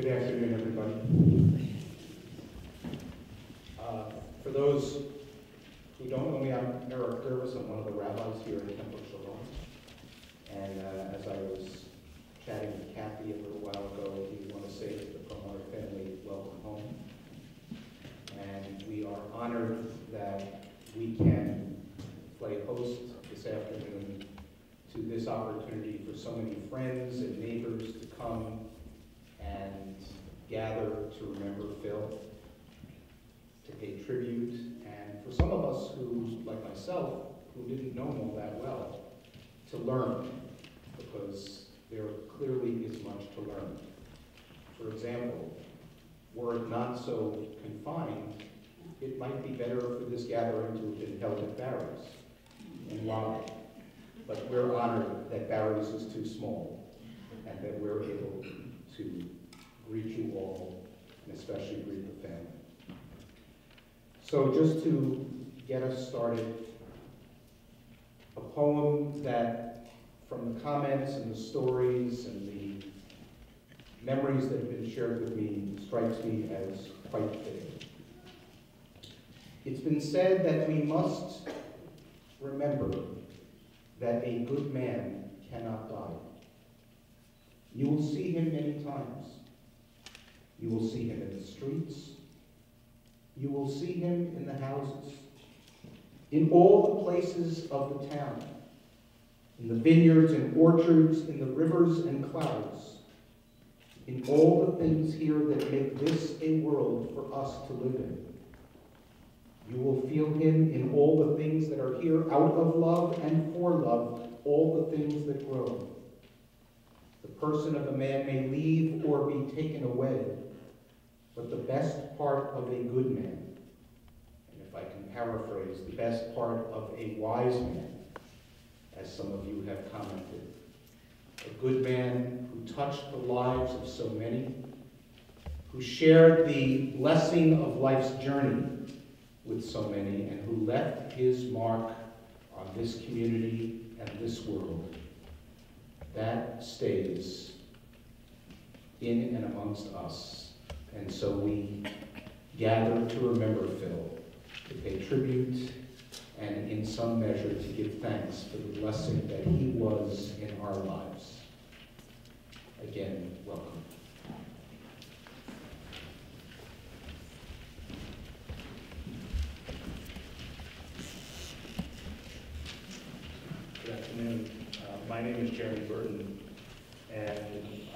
Good afternoon, everybody. For those who don't know me, I'm Eric Gervis. I'm one of the rabbis here at Temple Shalom. And as I was chatting with Kathy a little while ago, we want to say to the Perlmutter family, welcome home. And we are honored that we can play host this afternoon to this opportunity for so many friends and neighbors to come and gather to remember Phil, to pay tribute, and for some of us who, like myself, who didn't know him all that well, to learn, because there clearly is much to learn. For example, were it not so confined, it might be better for this gathering to have been held at Barry's in Raleigh. But we're honored that Barry's is too small and that we're able to greet you all, and especially greet the family. So just to get us started, a poem that, from the comments and the stories and the memories that have been shared with me, strikes me as quite fitting. It's been said that we must remember that a good man cannot die. You will see him many times. You will see him in the streets. You will see him in the houses, in all the places of the town, in the vineyards and orchards, in the rivers and clouds, in all the things here that make this a world for us to live in. You will feel him in all the things that are here out of love and for love, all the things that grow. The person of a man may leave or be taken away, but the best part of a good man, and if I can paraphrase, the best part of a wise man, as some of you have commented, a good man who touched the lives of so many, who shared the blessing of life's journey with so many, and who left his mark on this community and this world, that stays in and amongst us. And so we gather to remember Phil, to pay tribute, and in some measure to give thanks for the blessing that he was in our lives. Again, welcome. Good afternoon. My name is Jeremy Burton, and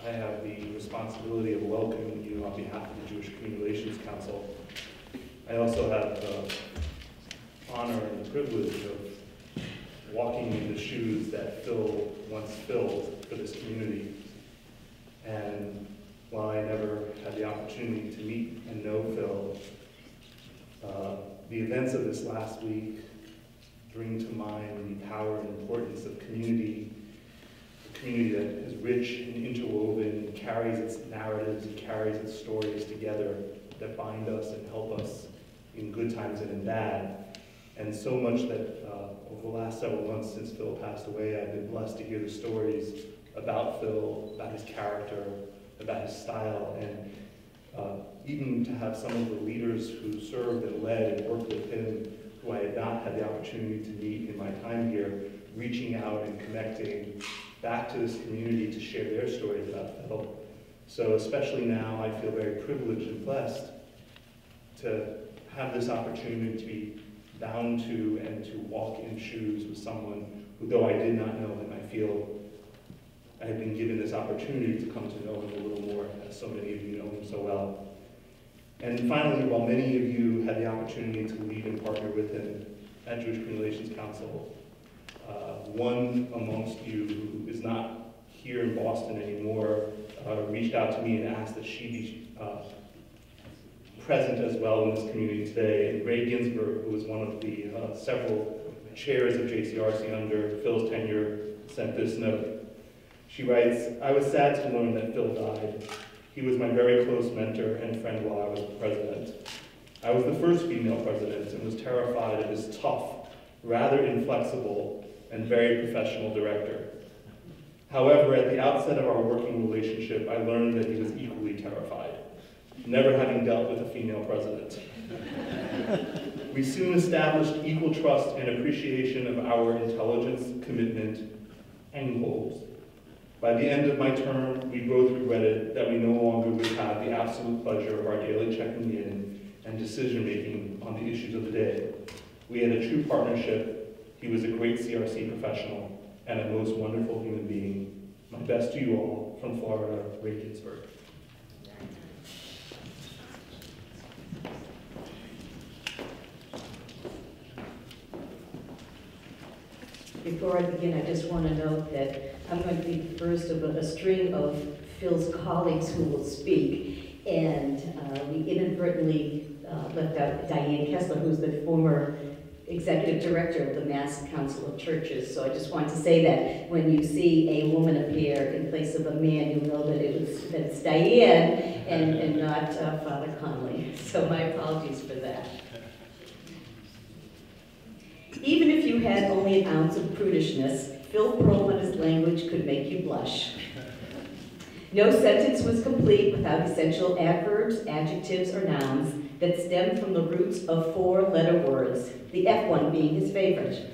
I have the responsibility of welcoming you on behalf of the Jewish Community Relations Council. I also have the honor and the privilege of walking in the shoes that Phil once filled for this community. And while I never had the opportunity to meet and know Phil, the events of this last week bring to mind the power and importance of community, a community that is rich and interwoven, and carries its narratives and carries its stories together that bind us and help us in good times and in bad. And so much that over the last several months since Phil passed away, I've been blessed to hear the stories about Phil, about his character, about his style, and even to have some of the leaders who served and led and worked with him, who I had not had the opportunity to meet in my time here, reaching out and connecting back to this community to share their stories about Phil. So especially now, I feel very privileged and blessed to have this opportunity to be bound to and to walk in shoes with someone who, though I did not know him, I feel I have been given this opportunity to come to know him a little more, as so many of you know him so well. And finally, while many of you had the opportunity to lead and partner with him at Jewish Community Relations Council, one amongst you who is not here in Boston anymore reached out to me and asked that she be present as well in this community today. And Ray Ginsberg, who was one of the several chairs of JCRC under Phil's tenure, sent this note. She writes, "I was sad to learn that Phil died. He was my very close mentor and friend while I was president. I was the first female president and was terrified of his tough, rather inflexible, and very professional director. However, at the outset of our working relationship, I learned that he was equally terrified, never having dealt with a female president. We soon established equal trust and appreciation of our intelligence, commitment, and goals. By the end of my term, we both regretted that we no longer would have the absolute pleasure of our daily checking in and decision-making on the issues of the day. We had a true partnership. He was a great CRC professional and a most wonderful human being. My best to you all from Florida, Ray Ginsburg. Before I begin, I just want to note that I'm going to be the first of a string of Phil's colleagues who will speak, and we inadvertently left out Diane Kessler, who's the former executive director of the Mass Council of Churches. So I just want to say that when you see a woman appear in place of a man, you'll know that it's Diane and not Father Conley. So my apologies for that. Even if you had only an ounce of prudishness, Phil Perlmutter's language could make you blush. No sentence was complete without essential adverbs, adjectives, or nouns that stemmed from the roots of four-letter words, the F one being his favorite.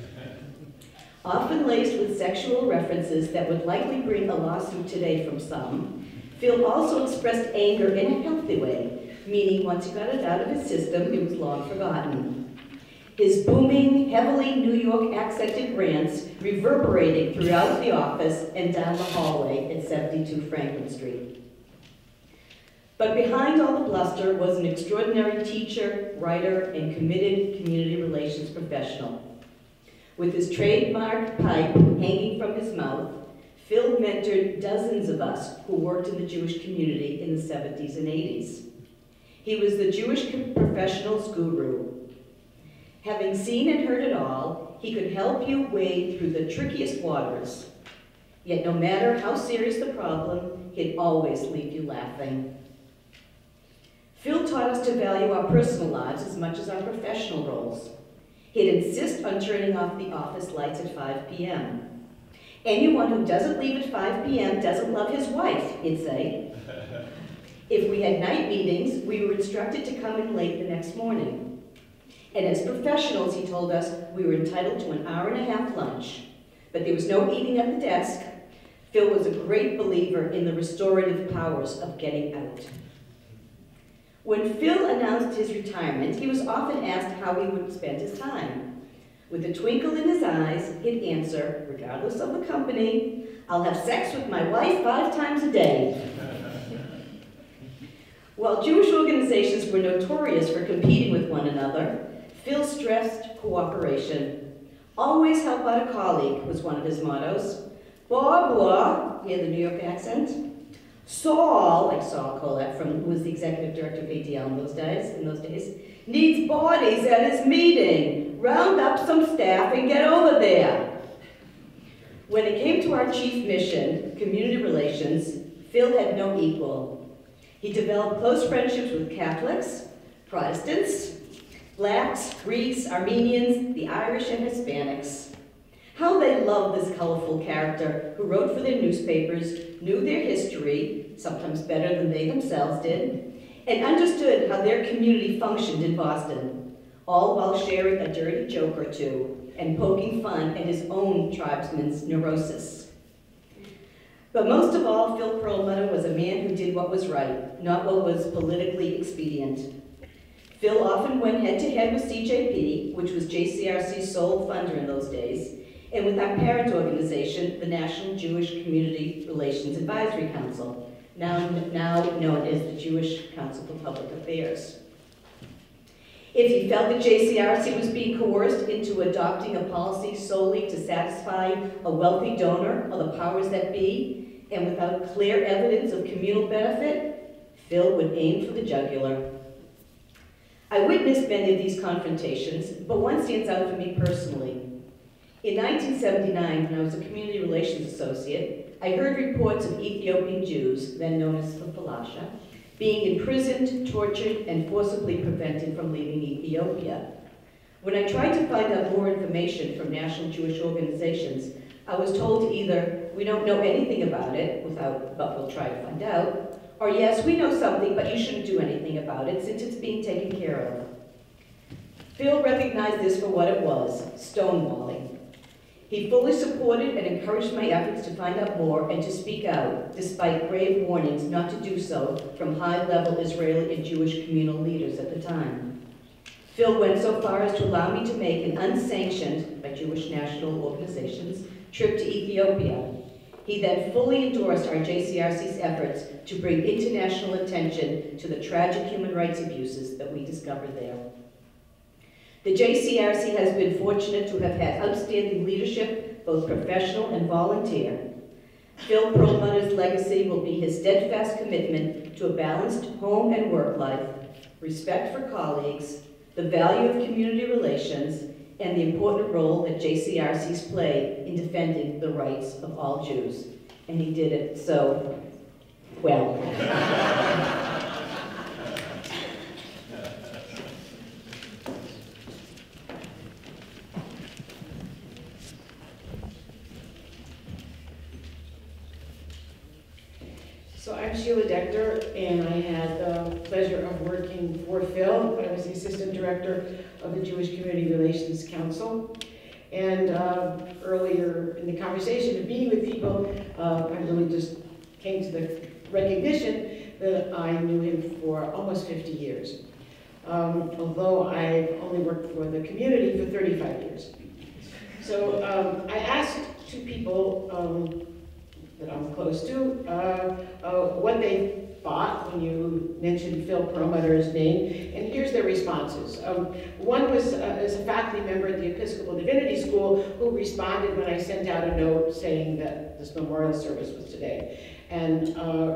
Often laced with sexual references that would likely bring a lawsuit today from some, Phil also expressed anger in a healthy way, meaning once he got it out of his system, it was long forgotten. His booming, heavily New York accented rants reverberating throughout the office and down the hallway at 72 Franklin Street. But behind all the bluster was an extraordinary teacher, writer, and committed community relations professional. With his trademark pipe hanging from his mouth, Phil mentored dozens of us who worked in the Jewish community in the 70s and 80s. He was the Jewish professionals guru. Having seen and heard it all, he could help you wade through the trickiest waters. Yet no matter how serious the problem, he'd always leave you laughing. Phil taught us to value our personal lives as much as our professional roles. He'd insist on turning off the office lights at 5 p.m. Anyone who doesn't leave at 5 p.m. doesn't love his wife, he'd say. If we had night meetings, we were instructed to come in late the next morning. And as professionals, he told us, we were entitled to an hour-and-a-half lunch. But there was no eating at the desk. Phil was a great believer in the restorative powers of getting out. When Phil announced his retirement, he was often asked how he would spend his time. With a twinkle in his eyes, he'd answer, regardless of the company, "I'll have sex with my wife 5 times a day." While Jewish organizations were notorious for competing with one another, Phil stressed cooperation. Always help out a colleague was one of his mottos. Blah, blah, hear the New York accent. Saul, like Saul Colette, who was the executive director of ADL in those days, needs bodies at his meeting. Round up some staff and get over there. When it came to our chief mission, community relations, Phil had no equal. He developed close friendships with Catholics, Protestants, Blacks, Greeks, Armenians, the Irish, and Hispanics. How they loved this colorful character who wrote for their newspapers, knew their history, sometimes better than they themselves did, and understood how their community functioned in Boston, all while sharing a dirty joke or two and poking fun at his own tribesman's neurosis. But most of all, Phil Perlmutter was a man who did what was right, not what was politically expedient. Phil often went head-to-head with CJP, which was JCRC's sole funder in those days, and with our parent organization, the National Jewish Community Relations Advisory Council, now known as the Jewish Council for Public Affairs. If he felt that JCRC was being coerced into adopting a policy solely to satisfy a wealthy donor or the powers that be, and without clear evidence of communal benefit, Phil would aim for the jugular. I witnessed many of these confrontations, but one stands out for me personally. In 1979, when I was a community relations associate, I heard reports of Ethiopian Jews, then known as the Falasha, being imprisoned, tortured, and forcibly prevented from leaving Ethiopia. When I tried to find out more information from national Jewish organizations, I was told to either we don't know anything about it, but we'll try to find out. Or yes, we know something, but you shouldn't do anything about it since it's being taken care of. Phil recognized this for what it was, stonewalling. He fully supported and encouraged my efforts to find out more and to speak out, despite grave warnings not to do so from high-level Israeli and Jewish communal leaders at the time. Phil went so far as to allow me to make an unsanctioned, by Jewish national organizations, trip to Ethiopia. He then fully endorsed our JCRC's efforts to bring international attention to the tragic human rights abuses that we discovered there. The JCRC has been fortunate to have had outstanding leadership, both professional and volunteer. Phil Perlmutter's legacy will be his steadfast commitment to a balanced home and work life, respect for colleagues, the value of community relations, and the important role that JCRC's play in defending the rights of all Jews. And he did it so well. So I'm Sheila Dechter, and I had the pleasure of working for Phil. I was the Assistant Director of the Jewish Community Relations Council. And earlier in the conversation of being with people, I really just came to the recognition that I knew him for almost 50 years. Although I've only worked for the community for 35 years. So I asked two people that I'm close to, what they thought when you mentioned Phil Perlmutter's name, and here's their responses. One was as a faculty member at the Episcopal Divinity School who responded when I sent out a note saying that this memorial service was today. And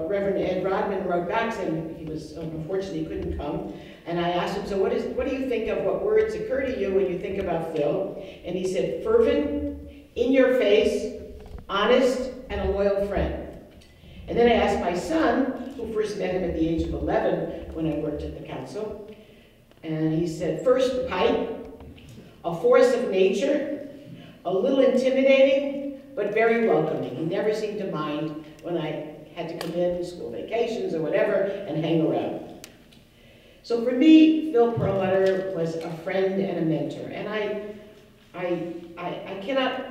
Reverend Ed Rodman wrote back saying he was unfortunately couldn't come. And I asked him, so what do you think of, what words occur to you when you think about Phil? And he said, fervent, in your face, honest, and a loyal friend. And then I asked my son, who first met him at the age of 11 when I worked at the council, and he said, first the pipe, a force of nature, a little intimidating, but very welcoming. He never seemed to mind when I had to come in, school vacations or whatever, and hang around. So for me, Phil Perlmutter was a friend and a mentor, and I cannot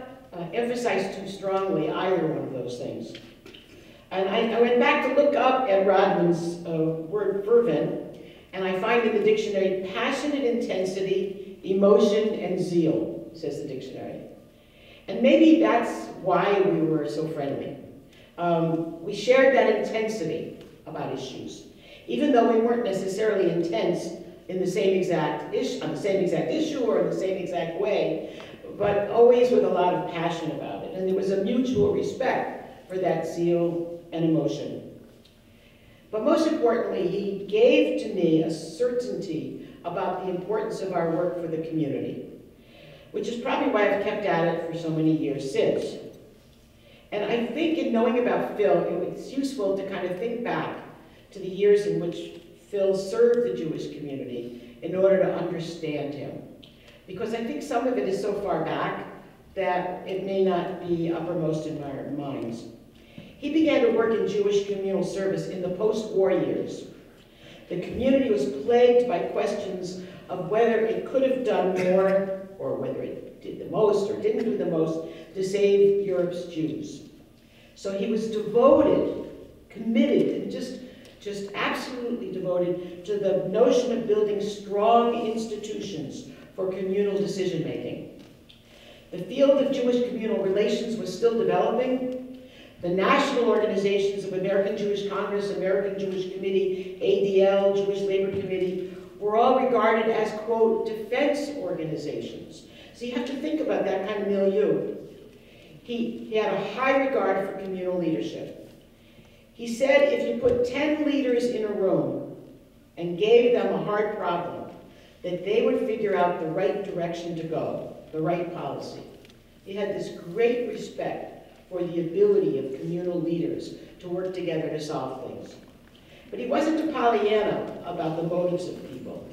emphasize too strongly either one of those things. And I went back to look up Ed Rodman's word fervent, and I find in the dictionary, passionate intensity, emotion, and zeal, says the dictionary. And maybe that's why we were so friendly. We shared that intensity about issues, even though we weren't necessarily intense in the same exact issue, on the same exact issue or in the same exact way, but always with a lot of passion about it. And there was a mutual respect for that zeal and emotion. But most importantly, he gave to me a certainty about the importance of our work for the community, which is probably why I've kept at it for so many years since. And I think in knowing about Phil, it's useful to kind of think back to the years in which Phil served the Jewish community in order to understand him. Because I think some of it is so far back that it may not be uppermost in our minds. He began to work in Jewish communal service in the post-war years. The community was plagued by questions of whether it could have done more, or whether it did the most or didn't do the most to save Europe's Jews. So he was devoted, committed, and just absolutely devoted to the notion of building strong institutions for communal decision-making. The field of Jewish communal relations was still developing. The national organizations of American Jewish Congress, American Jewish Committee, ADL, Jewish Labor Committee, were all regarded as, quote, defense organizations. So you have to think about that kind of milieu. He had a high regard for communal leadership. He said if you put 10 leaders in a room and gave them a hard problem, that they would figure out the right direction to go, the right policy. He had this great respect for the ability of communal leaders to work together to solve things. But he wasn't a Pollyanna about the motives of people.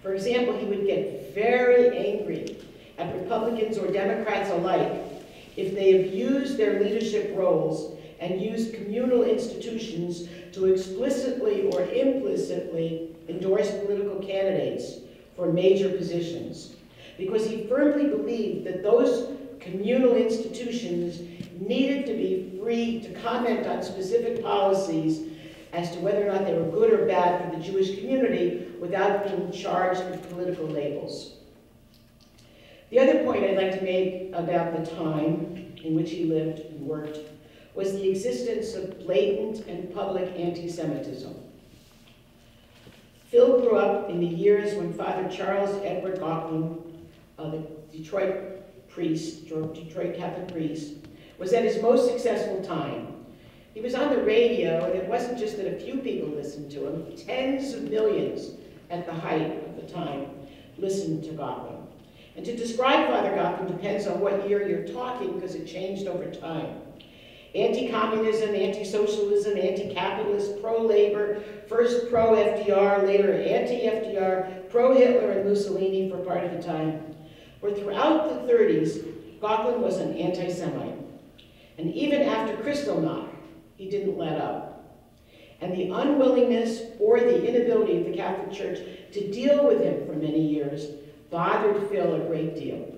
For example, he would get very angry at Republicans or Democrats alike if they abuse their leadership roles and use communal institutions to explicitly or implicitly endorse political candidates for major positions, because he firmly believed that those communal institutions needed to be free to comment on specific policies as to whether or not they were good or bad for the Jewish community without being charged with political labels. The other point I'd like to make about the time in which he lived and worked was the existence of blatant and public anti-Semitism. Phil grew up in the years when Father Charles Edward Gauquelin, the Detroit Catholic priest, was at his most successful time. He was on the radio, and it wasn't just that a few people listened to him. Tens of millions at the height of the time listened to Gauquelin. And to describe Father Gauquelin depends on what year you're talking, because it changed over time. Anti-communism, anti-socialism, anti-capitalist, pro-labor, first pro-FDR, later anti-FDR, pro-Hitler and Mussolini for part of the time. For throughout the 30s, Gauquelin was an anti-Semite. And even after Kristallnacht, he didn't let up. And the unwillingness or the inability of the Catholic Church to deal with him for many years bothered Phil a great deal.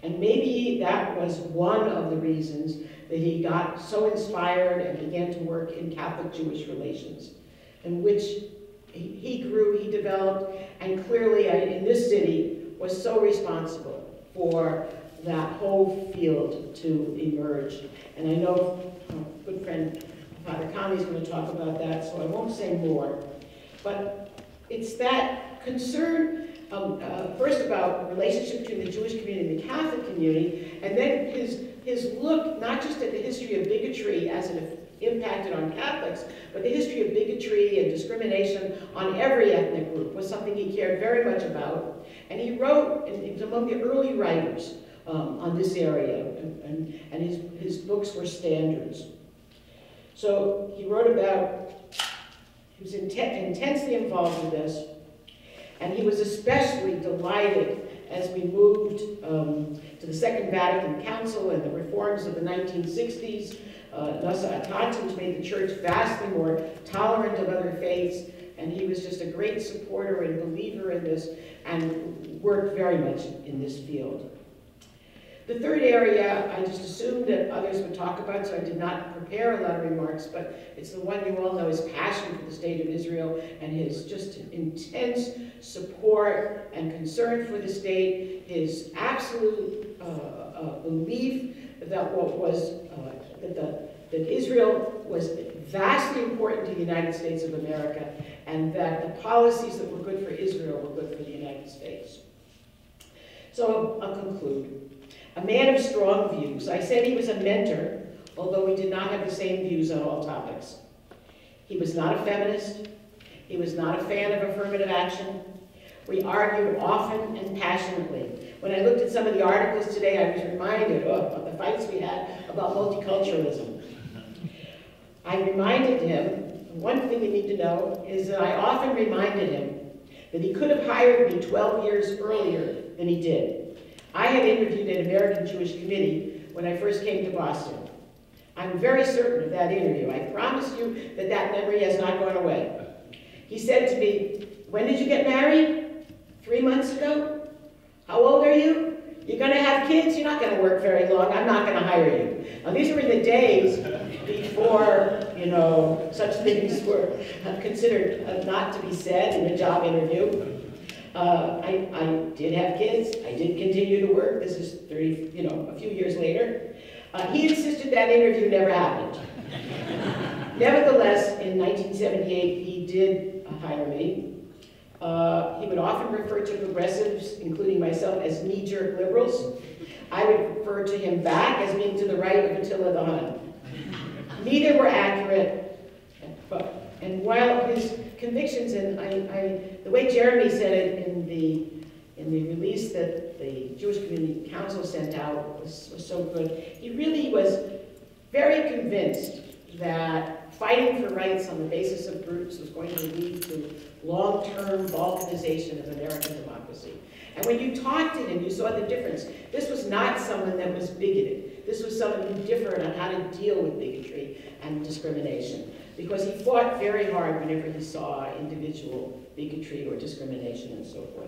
And maybe that was one of the reasons that he got so inspired and began to work in Catholic-Jewish relations, in which he grew, he developed, and clearly in this city was so responsible for that whole field to emerge. And I know my good friend Father Kami is going to talk about that, so I won't say more. But it's that concern, first about the relationship between the Jewish community and the Catholic community, and then his look not just at the history of bigotry as it impacted on Catholics, but the history of bigotry and discrimination on every ethnic group was something he cared very much about. And he wrote, and he was among the early writers on this area, and his books were standards. So he wrote about, he was intensely involved with this, and he was especially delighted as we moved to the Second Vatican Council and the reforms of the 1960s, Nasa Atat, which made the church vastly more tolerant of other faiths, and he was just a great supporter and believer in this and worked very much in this field. The third area, I just assumed that others would talk about, so I did not prepare a lot of remarks, but it's the one you all know, his passion for the state of Israel and his just intense support and concern for the state, his absolute belief that that Israel was vastly important to the United States of America, and that the policies that were good for Israel were good for the United States. So I'll conclude. A man of strong views. I said he was a mentor, although we did not have the same views on all topics. He was not a feminist. He was not a fan of affirmative action. We argued often and passionately. When I looked at some of the articles today, I was reminded of the fights we had about multiculturalism. I reminded him, one thing you need to know is that I often reminded him that he could have hired me 12 years earlier than he did. I had interviewed an American Jewish Committee when I first came to Boston. I'm very certain of that interview. I promise you that that memory has not gone away. He said to me, "When did you get married? 3 months ago? How old are you? You're going to have kids? You're not going to work very long. I'm not going to hire you." Now, these were in the days before, such things were considered not to be said in a job interview. I did have kids. I did continue to work. This is a few years later. He insisted that interview never happened. Nevertheless, in 1978, he did hire me. He would often refer to progressives, including myself, as knee-jerk liberals. I would refer to him back as being to the right of Attila the Hun. Neither were accurate, and while his convictions, and the way Jeremy said it in the release that the Jewish Community Council sent out was so good, he really was very convinced that fighting for rights on the basis of groups was going to lead to long-term balkanization of American democracy. And when you talked to him, you saw the difference. This was not someone that was bigoted. this was someone who differed on how to deal with bigotry and discrimination, because he fought very hard whenever he saw individual bigotry or discrimination and so forth.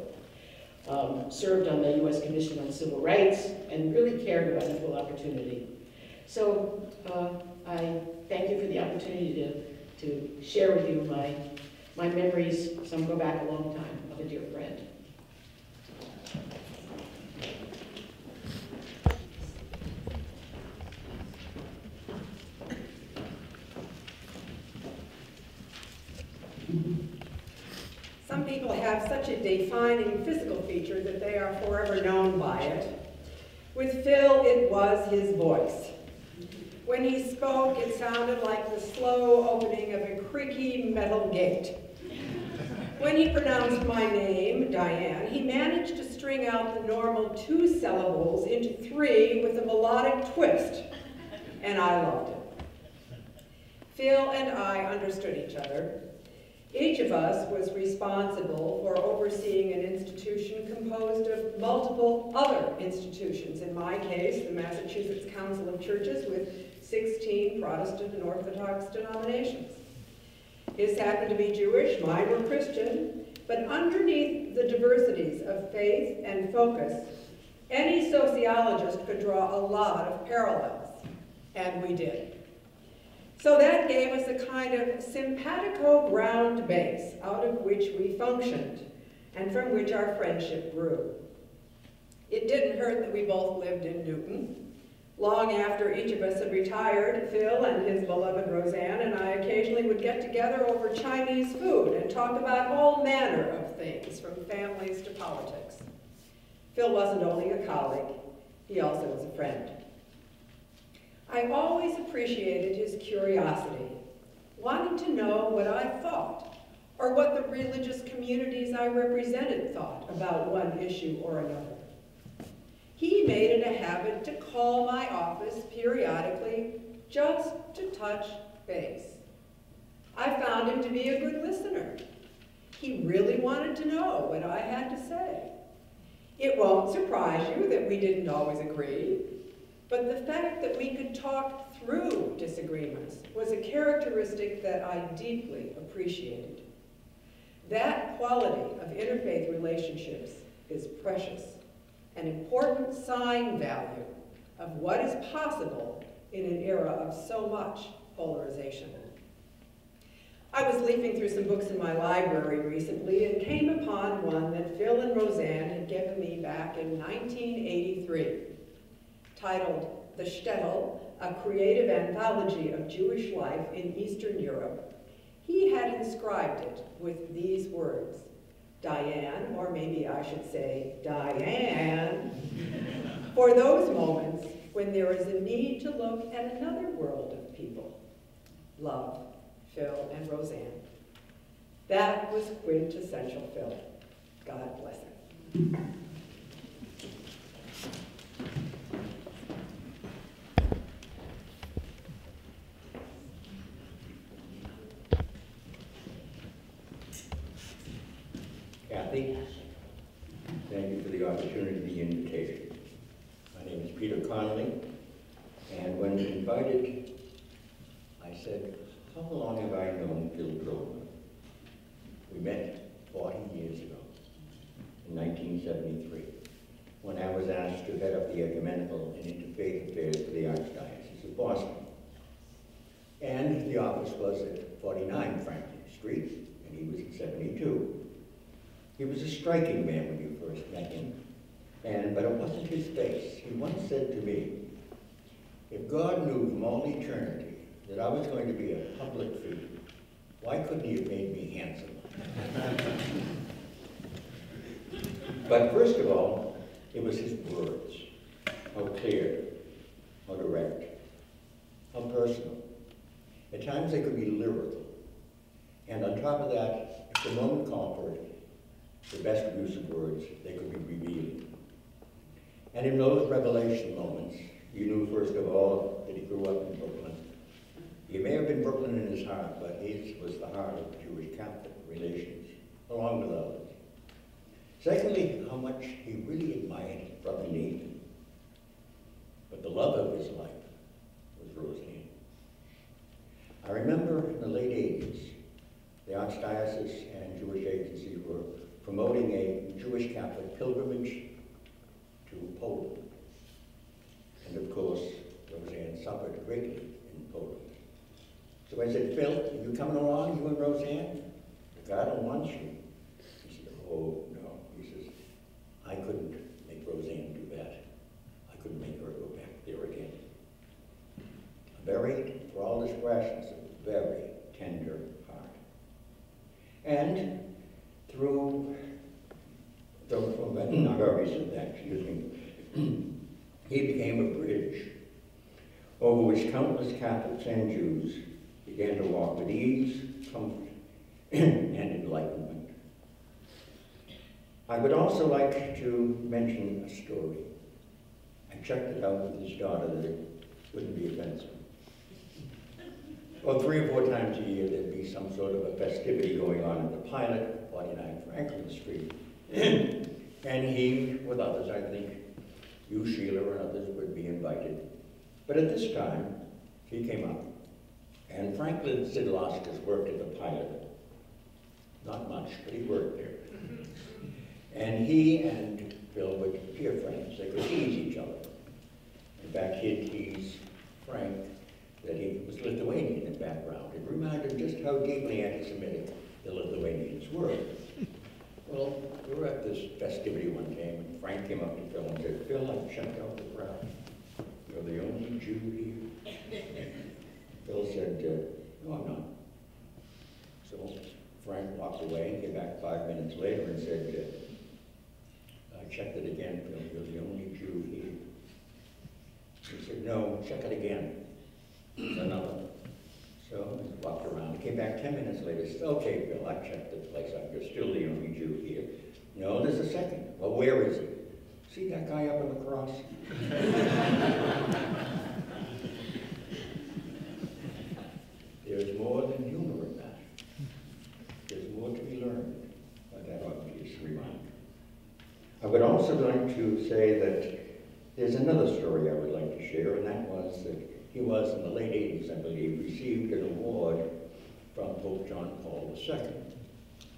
Served on the U.S. Commission on Civil Rights and really cared about equal opportunity. So I thank you for the opportunity to share with you my memories, some go back a long time, of a dear friend. Some people have such a defining physical feature that they are forever known by it. With Phil, it was his voice. When he spoke, it sounded like the slow opening of a creaky metal gate. When he pronounced my name, Diane, he managed to string out the normal 2 syllables into 3 with a melodic twist, and I loved it. Phil and I understood each other. Each of us was responsible for overseeing an institution composed of multiple other institutions. In my case, the Massachusetts Council of Churches with 16 Protestant and Orthodox denominations. His happened to be Jewish, mine were Christian, but underneath the diversities of faith and focus, any sociologist could draw a lot of parallels, and we did. So that gave us a kind of simpatico ground base out of which we functioned and from which our friendship grew. It didn't hurt that we both lived in Newton. Long after each of us had retired, Phil and his beloved Roseanne and I occasionally would get together over Chinese food and talk about all manner of things, from families to politics. Phil wasn't only a colleague, he also was a friend. I always appreciated his curiosity, wanting to know what I thought, or what the religious communities I represented thought about one issue or another. He made it a habit to call my office periodically just to touch base. I found him to be a good listener. He really wanted to know what I had to say. It won't surprise you that we didn't always agree, but the fact that we could talk through disagreements was a characteristic that I deeply appreciated. That quality of interfaith relationships is precious, an important sign value of what is possible in an era of so much polarization. I was leafing through some books in my library recently and came upon one that Phil and Roseanne had given me back in 1983, titled The Shtetl, a creative anthology of Jewish life in Eastern Europe. He had inscribed it with these words: Diane, or maybe I should say Diane, for those moments when there is a need to look at another world of people. Love, Phil and Roseanne. That was quintessential Phil. God bless him. Kathy, thank you for the opportunity, the invitation. My name is Peter Connolly, and when invited, I said, how long have I known Phil Perlmutter? We met 40 years ago, in 1973, when I was asked to head up the ecumenical and interfaith affairs for the Archdiocese of Boston. And the office was at 49 Franklin Street, and he was at 72. He was a striking man when you first met him, but it wasn't his face. He once said to me, if God knew from all eternity that I was going to be a public figure, why couldn't he have made me handsome? But first of all, it was his words. How clear, how direct, how personal. At times they could be lyrical. And on top of that, if the moment called for it, the best use of words, they could be revealing. And in those revelation moments, you knew first of all that he grew up in Brooklyn. He may have been Brooklyn in his heart, but his was the heart of Jewish Catholic relations, along with others. Secondly, how much he really admired Brother Nathan. But but the love of his life was Roseanne. I remember in the late 80s, the Archdiocese and Jewish agencies were promoting a Jewish Catholic pilgrimage to Poland. And of course, Roseanne suffered greatly in Poland. So I said, Phil, are you coming along, you and Roseanne? Like, I don't want you. He said, oh, no. He says, I couldn't make Roseanne do that. I couldn't make her go back there again. A very, for all discretions, a very tender heart. And through, I already said that, excuse me, he became a bridge over which countless Catholics and Jews began to walk with ease, comfort, and enlightenment. I would also like to mention a story. I checked it out with his daughter that it wouldn't be offensive. Well, 3 or 4 times a year there'd be some sort of a festivity going on at the Pilot, 49 Franklin Street. And he, with others, I think you, Sheila, and others would be invited. But at this time, he came up. And Franklin Sidlauskas worked at the Pilot. Not much, but he worked there. And he and Phil were peer friends. They could tease each other. In fact, he'd tease Frank that he was Lithuanian in background. It reminded him just how deeply anti-Semitic the Lithuanians were. Well, we were at this festivity one day, and Frank came up to Phil and said, Phil, I've checked out the crowd. You're the only Jew here. Phil said, no, I'm not. So Frank walked away and came back 5 minutes later and said, I checked it again, Phil, you're the only Jew here. He said, no, check it again. Another. So he walked around. He came back 10 minutes later. He said, okay, Bill, I checked the place out. You're still the only Jew here. No, there's a second. Well, where is he? See that guy up on the cross? There's more than humor in that. There's more to be learned by that obvious reminder. I would also like to say that there's another story I would like to share, and that was that he was, in the late 80s, I believe, received an award from Pope John Paul II,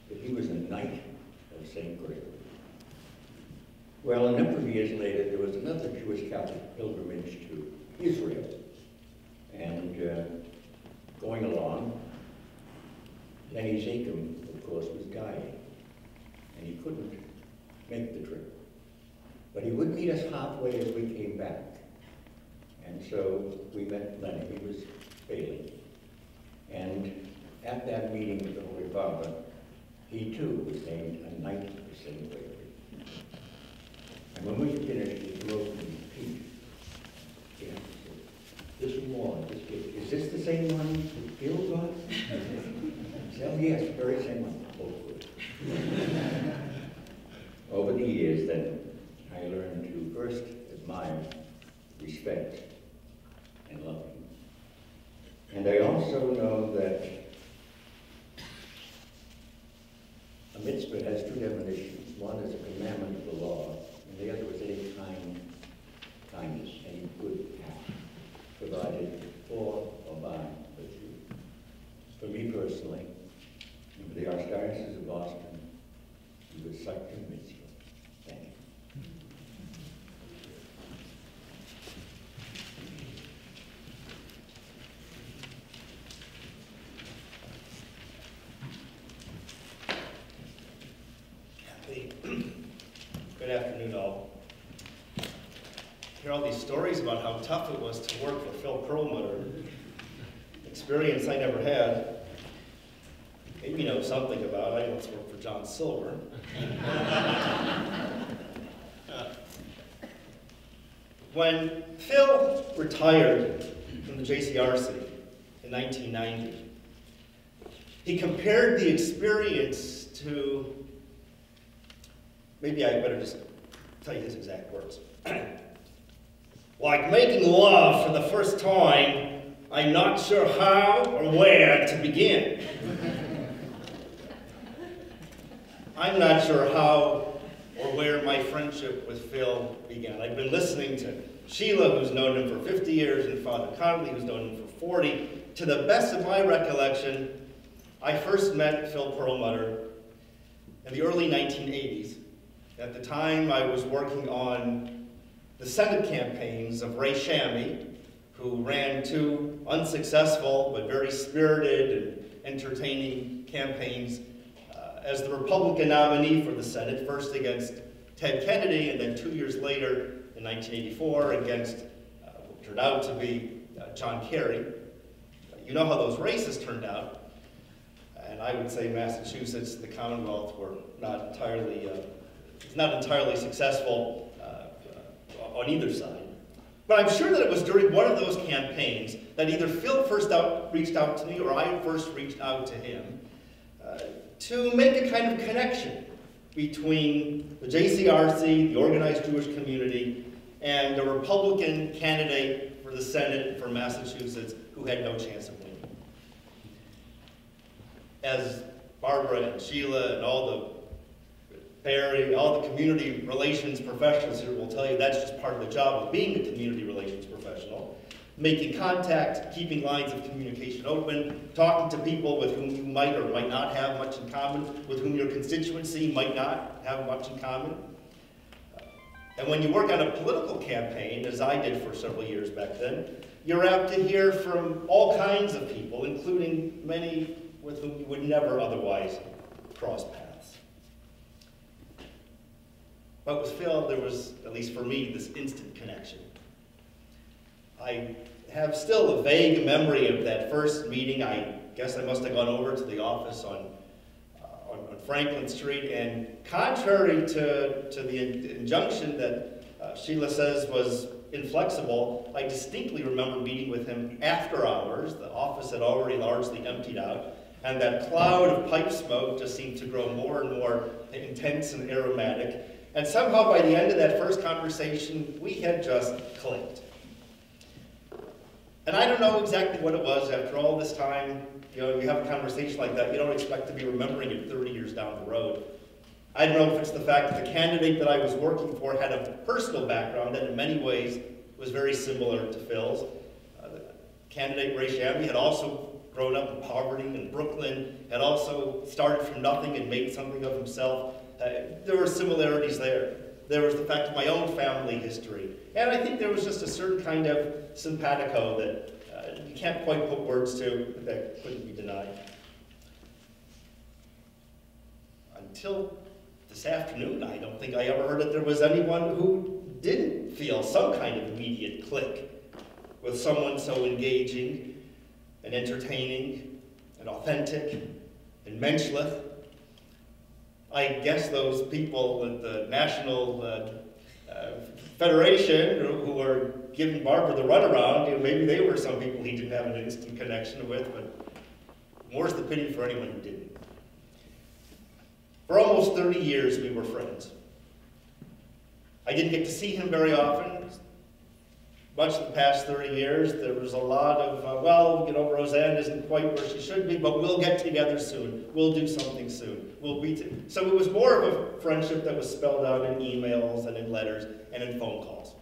that he was a Knight of St. Gregory. Well, a number of years later, there was another Jewish Catholic pilgrimage to Israel. And going along, Lenny Zakem, of course, was dying, and he couldn't make the trip. But he would meet us halfway as we came back. And so we met Lenny, he was failing. And at that meeting with the Holy Father, he too was named a Knight of St. Gregory. And when we finished, he wrote me, Pete, yeah, this one, this gift, is this the same one that Bill got? I said, oh yes, the very same one. Oh, good. Over the years, then, I learned to first admire, respect, and love him. And I also know that a mitzvah has 2 definitions. One is a commandment of the law, and the other is any kindness, any good act, provided for or by the Jew. For me personally, and for the Archdiocese of Boston, it was such a mitzvah. Thank you. Good afternoon, all. Hear all these stories about how tough it was to work for Phil Perlmutter. Experience I never had. Maybe you know something about it. I once worked for John Silver. When Phil retired from the JCRC in 1990, he compared the experience to, maybe I better just tell you his exact words. Like making love for the first time, I'm not sure how or where to begin. I'm not sure how or where my friendship with Phil began. I've been listening to Sheila, who's known him for 50 years, and Father Connolly, who's known him for 40. To the best of my recollection, I first met Phil Perlmutter in the early 1980s. At the time, I was working on the Senate campaigns of Ray Shammy, who ran two unsuccessful but very spirited and entertaining campaigns as the Republican nominee for the Senate, first against Ted Kennedy, and then 2 years later, in 1984, against what turned out to be John Kerry. You know how those races turned out, and I would say Massachusetts, the Commonwealth, were not entirely successful on either side. But I'm sure that it was during one of those campaigns that either Phil reached out to me or I first reached out to him to make a kind of connection between the JCRC, the organized Jewish community, and the Republican candidate for the Senate for Massachusetts who had no chance of winning. As Barbara and Sheila and all the community relations professionals here will tell you, that's just part of the job of being a community relations professional. Making contact, keeping lines of communication open, talking to people with whom you might or might not have much in common, with whom your constituency might not have much in common. And when you work on a political campaign, as I did for several years back then, you're apt to hear from all kinds of people, including many with whom you would never otherwise cross paths. But with Phil, there was, at least for me, this instant connection. I have still a vague memory of that first meeting. I guess I must have gone over to the office on Franklin Street, and contrary to the injunction that Sheila says was inflexible, I distinctly remember meeting with him after hours. The office had already largely emptied out, and that cloud of pipe smoke just seemed to grow more and more intense and aromatic. And somehow by the end of that first conversation, we had just clicked. And I don't know exactly what it was. After all this time, you have a conversation like that, you don't expect to be remembering it 30 years down the road. I don't know if it's the fact that the candidate that I was working for had a personal background that in many ways was very similar to Phil's. The candidate Ray Shammy had also grown up in poverty in Brooklyn, had also started from nothing and made something of himself. There were similarities there. There was the fact of my own family history. And I think there was just a certain kind of simpatico that you can't quite put words to, but that couldn't be denied. Until this afternoon, I don't think I ever heard that there was anyone who didn't feel some kind of immediate click with someone so engaging and entertaining and authentic and menschlich. I guess those people at the National Federation who are giving Barbara the runaround, maybe they were some people he didn't have an instant connection with, but more's the pity for anyone who didn't. For almost 30 years, we were friends. I didn't get to see him very often. Much of the past 30 years, there was a lot of, Roseanne isn't quite where she should be, but we'll get together soon. We'll do something soon. So it was more of a friendship that was spelled out in emails and in letters and in phone calls.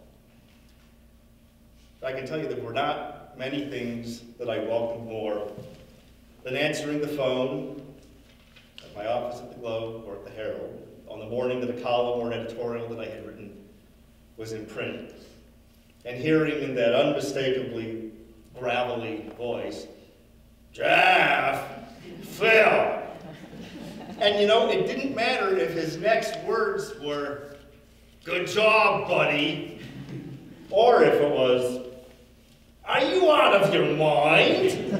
I can tell you there were not many things that I welcomed more than answering the phone at my office at the Globe or at the Herald on the morning that a column or an editorial that I had written was in print, and hearing in that unmistakably gravelly voice, "Jeff, Phil." And it didn't matter if his next words were, "Good job, buddy," or if it was, "Are you out of your mind?"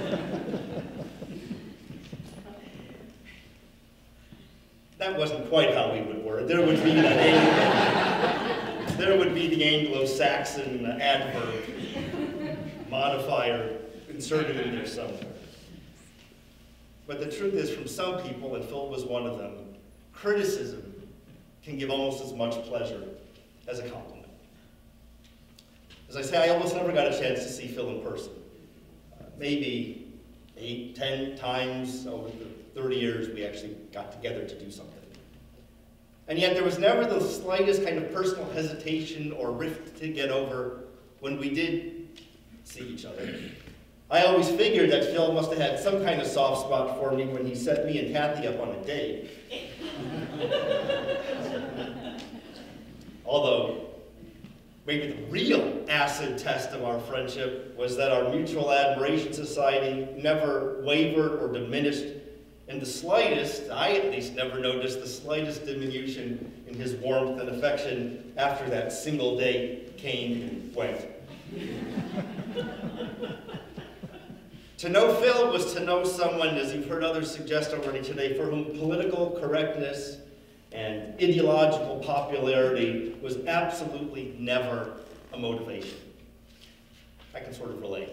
That wasn't quite how he would word. There would be the Anglo-Saxon adverb modifier inserted in there somewhere. But the truth is, from some people, and Phil was one of them, criticism can give almost as much pleasure as a compliment. As I say, I almost never got a chance to see Phil in person. Maybe 8, 10 times over the 30 years we actually got together to do something. And yet there was never the slightest kind of personal hesitation or rift to get over when we did see each other. I always figured that Phil must have had some kind of soft spot for me when he set me and Kathy up on a date. Although, maybe the real acid test of our friendship was that our Mutual Admiration Society never wavered or diminished in the slightest. I at least never noticed the slightest diminution in his warmth and affection after that single day came and went. To know Phil was to know someone, as you've heard others suggest already today, for whom political correctness and ideological popularity was absolutely never a motivation. I can sort of relate.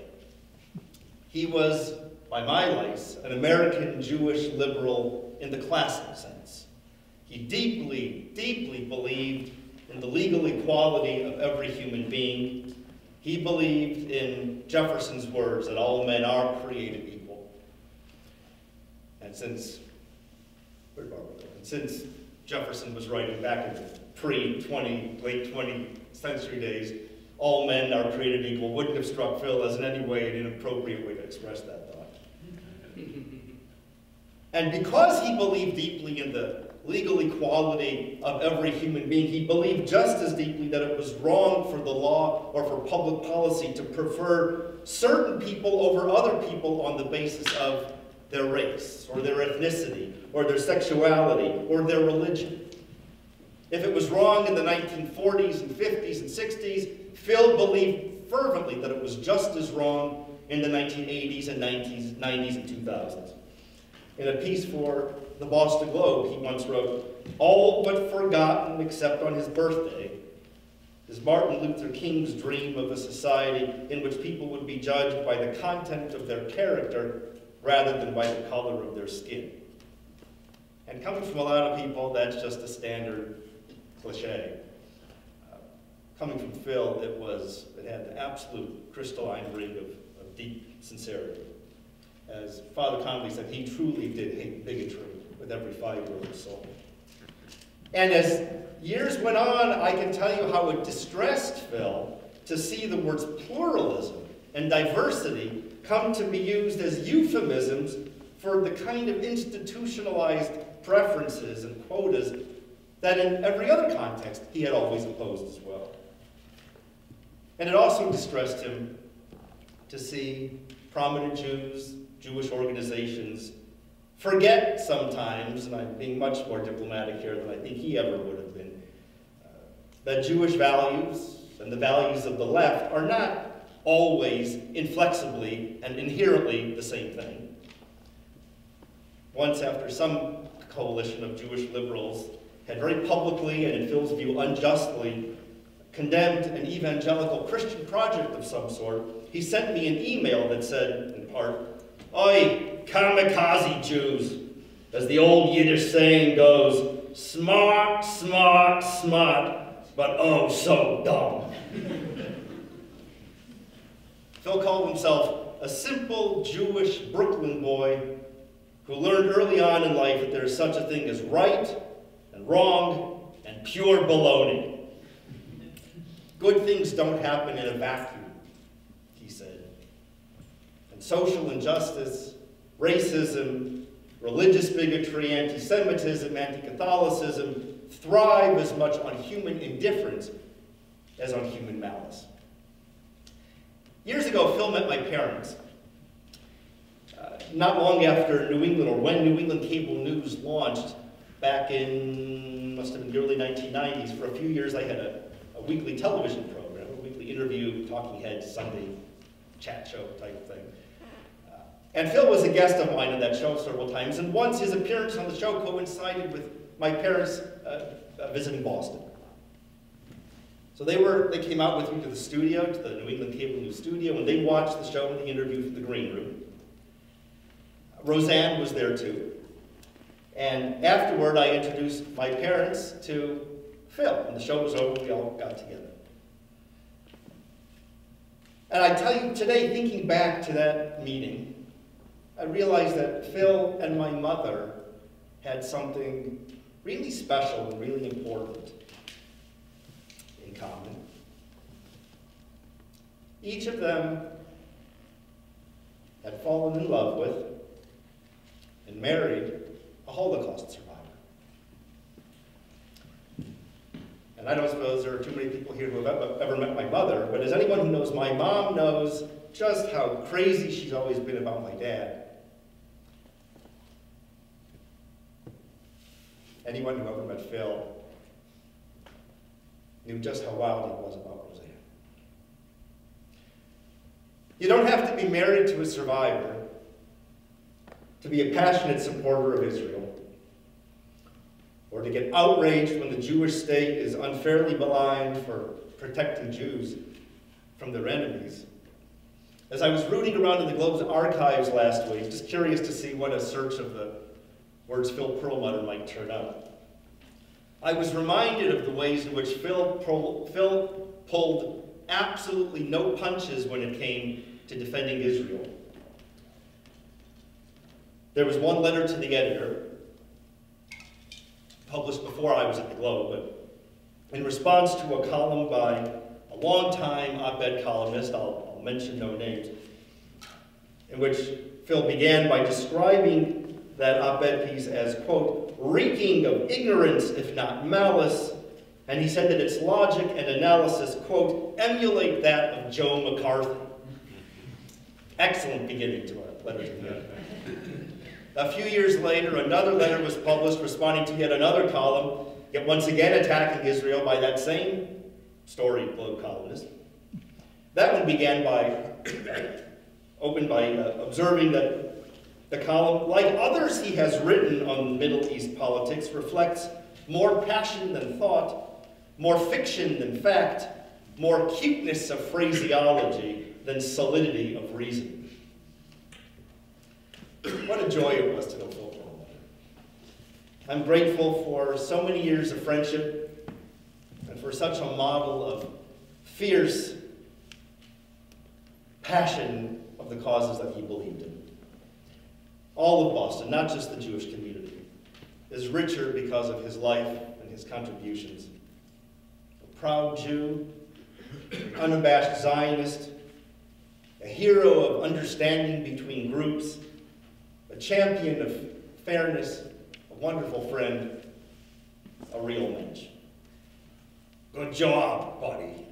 He was, by my lights, an American Jewish liberal in the classic sense. He deeply, deeply believed in the legal equality of every human being. He believed in Jefferson's words that all men are created equal. And since Jefferson was writing back in the late 20th century days, all men are created equal, wouldn't have struck Phil as in any way an inappropriate way to express that thought. And because he believed deeply in the legal equality of every human being, he believed just as deeply that it was wrong for the law or for public policy to prefer certain people over other people on the basis of their race, or their ethnicity, or their sexuality, or their religion. If it was wrong in the 1940s and 50s and 60s, Phil believed fervently that it was just as wrong in the 1980s and 90s and 2000s. In a piece for the Boston Globe, he once wrote, "All but forgotten except on his birthday is Martin Luther King's dream of a society in which people would be judged by the content of their character rather than by the color of their skin." And coming from a lot of people, that's just a standard cliche. Coming from Phil, it had the absolute crystalline ring of deep sincerity. As Father Connolly said, he truly did hate bigotry with every fiber of his soul. And as years went on, I can tell you how it distressed Phil to see the words pluralism and diversity come to be used as euphemisms for the kind of institutionalized preferences and quotas that in every other context he had always opposed as well. And it also distressed him to see prominent Jews, Jewish organizations, forget sometimes, and I'm being much more diplomatic here than I think he ever would have been, that Jewish values and the values of the left are not always inflexibly and inherently the same thing. Once, after some coalition of Jewish liberals had very publicly, and in Phil's view unjustly, condemned an evangelical Christian project of some sort, he sent me an email that said, in part, "Oi, kamikaze Jews, as the old Yiddish saying goes, smart, smart, smart, but oh so dumb." Phil called himself a simple Jewish Brooklyn boy who learned early on in life that there is such a thing as right and wrong and pure baloney. Good things don't happen in a vacuum, he said. And social injustice, racism, religious bigotry, anti-Semitism, anti-Catholicism thrive as much on human indifference as on human malice. Years ago, Phil met my parents. Not long after New England, or when New England cable news launched, back in, must have been the early 1990s, for a few years I had a weekly television program, a weekly interview, talking heads, Sunday chat show type thing. And Phil was a guest of mine on that show several times, and once his appearance on the show coincided with my parents visiting Boston. So they came out with me to the studio, to the New England Cable News studio, and they watched the show and the interview from the green room. Roseanne was there too. And afterward, I introduced my parents to Phil. When the show was over, we all got together. And I tell you today, thinking back to that meeting, I realized that Phil and my mother had something really special and really important in common. Each of them had fallen in love with and married a Holocaust survivor. And I don't suppose there are too many people here who have ever met my mother, but as anyone who knows my mom knows just how crazy she's always been about my dad. Anyone who ever met Phil knew just how wild he was about Roseanne. You don't have to be married to a survivor to be a passionate supporter of Israel, or to get outraged when the Jewish state is unfairly maligned for protecting Jews from their enemies. As I was rooting around in the Globe's archives last week, just curious to see what a search of the words Phil Perlmutter might turn up, I was reminded of the ways in which Phil pulled absolutely no punches when it came to defending Israel. There was one letter to the editor, published before I was at the Globe, but in response to a column by a longtime op-ed columnist, I'll mention no names, in which Phil began by describing that op-ed piece as, quote, reeking of ignorance, if not malice, and he said that its logic and analysis, quote, emulate that of Joe McCarthy. Excellent beginning to a letter to the editor. A few years later, another letter was published responding to yet another column, yet once again attacking Israel by that same storied Globe columnist. That one began by, opened by observing that the column, like others he has written on Middle East politics, reflects more passion than thought, more fiction than fact, more cuteness of phraseology than solidity of reason. What a joy it was to know Phil Perlmutter. I'm grateful for so many years of friendship and for such a model of fierce passion of the causes that he believed in. All of Boston, not just the Jewish community, is richer because of his life and his contributions. A proud Jew, an unabashed Zionist, a hero of understanding between groups, a champion of fairness, a wonderful friend, a real mensch. Good job, buddy.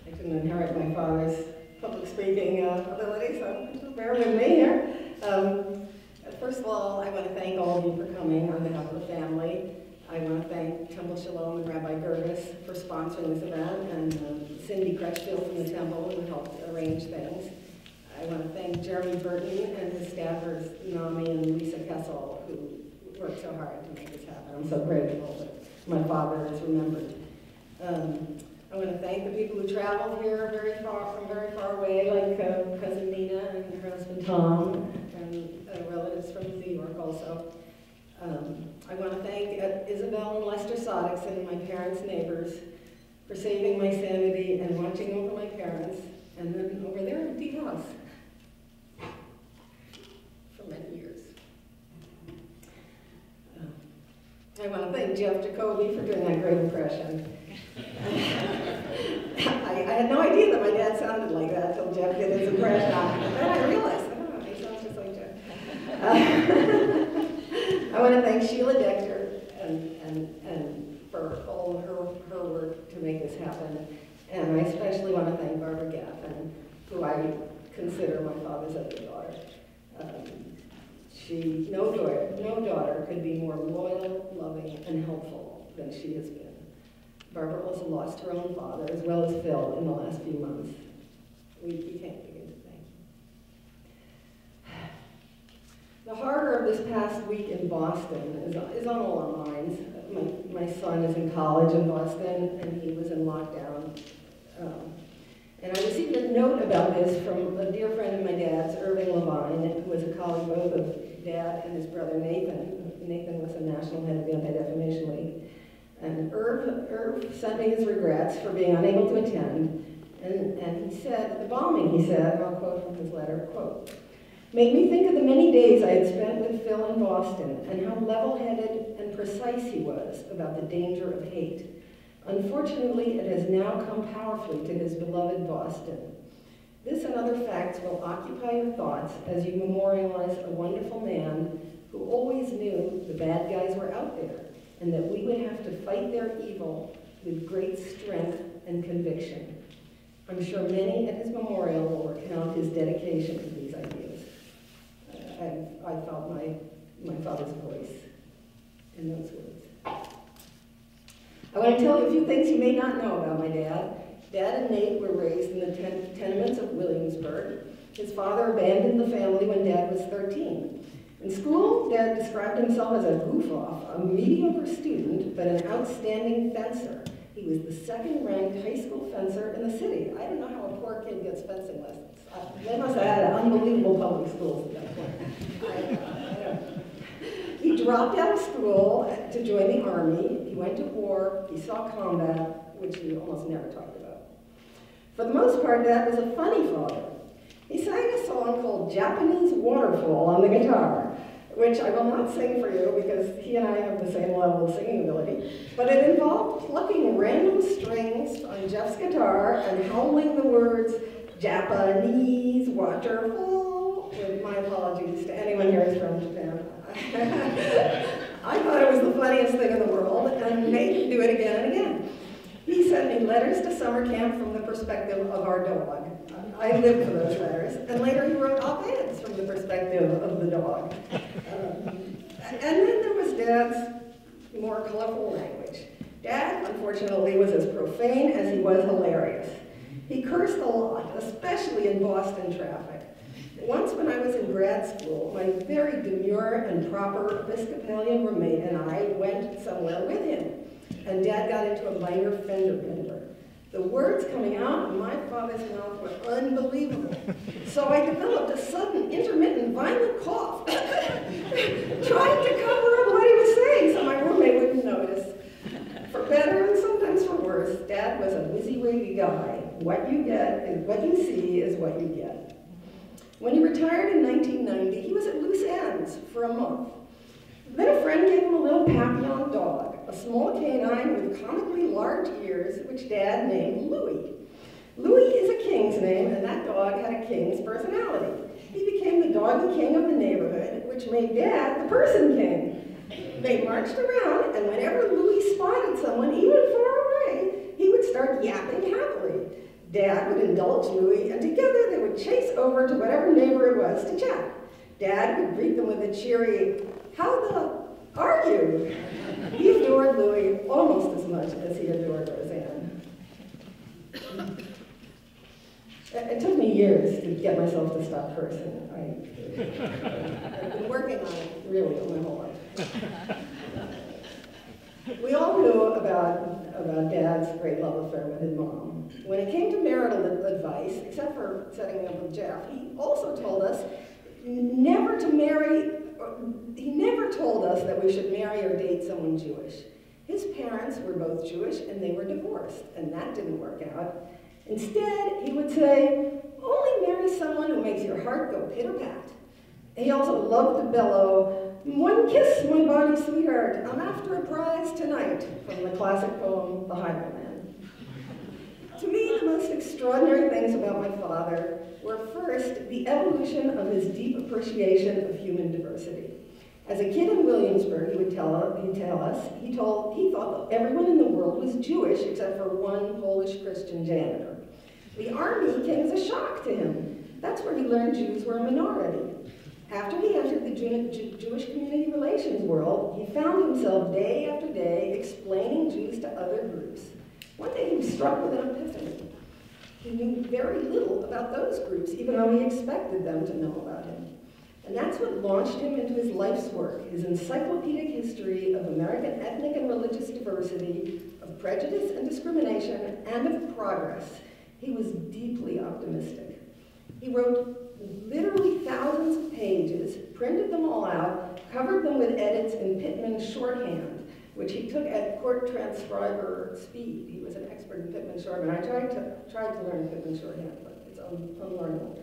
I didn't inherit my father's public speaking ability, so bear with me here. First of all, I want to thank all of you for coming on behalf of the family. I want to thank Temple Shalom and Rabbi Gervis for sponsoring this event, and Cindy Crutchfield from the Temple who helped arrange things. I want to thank Jeremy Burton and his staffers, Nami and Lisa Kessel, who worked so hard to make this happen. I'm so grateful that my father is remembered. I want to thank the people who traveled here from very far away, like Cousin Nina and her husband Tom, and relatives from New York also. I want to thank Isabel and Lester Soddickson, my parents' neighbors, for saving my sanity and watching over my parents, and then over their empty house for many years. I want to thank Jeff Jacoby for doing that great impression. I had no idea that my dad sounded like that until Jeff did his impression. Then I realized, oh, he sounds just like Jeff. I want to thank Sheila Dechter and for all of her work to make this happen. And I especially want to thank Barbara Gaffin, who I consider my father's other daughter. No daughter could be more loyal, loving, and helpful than she has been. Barbara also lost her own father, as well as Phil, in the last few months. We can't begin to thank him. The horror of this past week in Boston is on all our minds. My son is in college in Boston, and he was in lockdown. And I received a note about this from a dear friend of my dad's, Irving Levine, who was a colleague both of Dad and his brother Nathan. Nathan was a national head of the Anti-Defamation League. And Irv sent me his regrets for being unable to attend. And he said, the bombing, he said, I'll quote from his letter, quote, made me think of the many days I had spent with Phil in Boston and how level-headed and precise he was about the danger of hate. Unfortunately, it has now come powerfully to his beloved Boston. This and other facts will occupy your thoughts as you memorialize a wonderful man who always knew the bad guys were out there and that we would have to fight their evil with great strength and conviction. I'm sure many at his memorial will recount his dedication to these ideas. I felt my father's voice in those words. I want to tell you a few things you may not know about my dad. Dad and Nate were raised in the tenements of Williamsburg. His father abandoned the family when Dad was 13. In school, Dad described himself as a goof-off, a mediocre student, but an outstanding fencer. He was the second-ranked high school fencer in the city. I don't know how a poor kid gets fencing lessons. They must have had unbelievable public schools at that point. He dropped out of school to join the Army. He went to war. He saw combat, which he almost never talked about. For the most part, Dad was a funny father. He sang a song called Japanese Waterfall on the guitar, which I will not sing for you because he and I have the same level of singing ability, but it involved plucking random strings on Jeff's guitar and howling the words, Japanese waterfall, with my apologies to anyone here who's from Japan. I thought it was the funniest thing in the world and made him do it again and again. He sent me letters to summer camp from the perspective of our dog. I lived for those letters, and later he wrote op-eds from the perspective of the dog. And then there was Dad's more colorful language. Dad, unfortunately, was as profane as he was hilarious. He cursed a lot, especially in Boston traffic. Once when I was in grad school, my very demure and proper Episcopalian roommate and I went somewhere with him, and Dad got into a minor fender bender. The words coming out of my father's mouth were unbelievable. So I developed a sudden, intermittent, violent cough, trying to cover up what he was saying so my roommate wouldn't notice. For better and sometimes for worse, Dad was a WYSIWYG guy. What you get is what you see is what you get. When he retired in 1990, he was at loose ends for a month. Then a friend gave him a little Papillon dog, a small canine with comically large ears, which Dad named Louie. Louie is a king's name, and that dog had a king's personality. He became the doggy king of the neighborhood, which made Dad the person king. They marched around, and whenever Louie spotted someone, even far away, he would start yapping happily. Dad would indulge Louie, and together they would chase over to whatever neighbor it was to chat. Dad would greet them with a cheery, "How the are you?" He adored Louie almost as much as he adored Roseanne. It took me years to get myself to stop cursing. I've been working on it really my whole life. We all knew about Dad's great love affair with his mom. When it came to marital advice, except for setting me up with Jeff, he also told us never to marry. He never told us that we should marry or date someone Jewish. His parents were both Jewish and they were divorced, and that didn't work out. Instead, he would say, only marry someone who makes your heart go pitter-pat. He also loved to bellow, "One kiss, my bonny sweetheart, I'm after a prize tonight," from the classic poem, The Highwayman. To me, the most extraordinary things about my father were first, the evolution of his deep appreciation of human diversity. As a kid in Williamsburg, he'd tell us, he thought that everyone in the world was Jewish except for one Polish Christian janitor. The Army came as a shock to him. That's where he learned Jews were a minority. After he entered the Jewish community relations world, he found himself day after day explaining Jews to other groups. One day he was struck with an epiphany. He knew very little about those groups, even though he expected them to know about him. And that's what launched him into his life's work, his encyclopedic history of American ethnic and religious diversity, of prejudice and discrimination, and of progress, He was deeply optimistic. He wrote literally thousands of pages, printed them all out, covered them with edits in Pittman's shorthand, which he took at court transcriber speed. He was an expert in Pittman shorthand. I tried to learn Pittman shorthand, but it's unlearnable.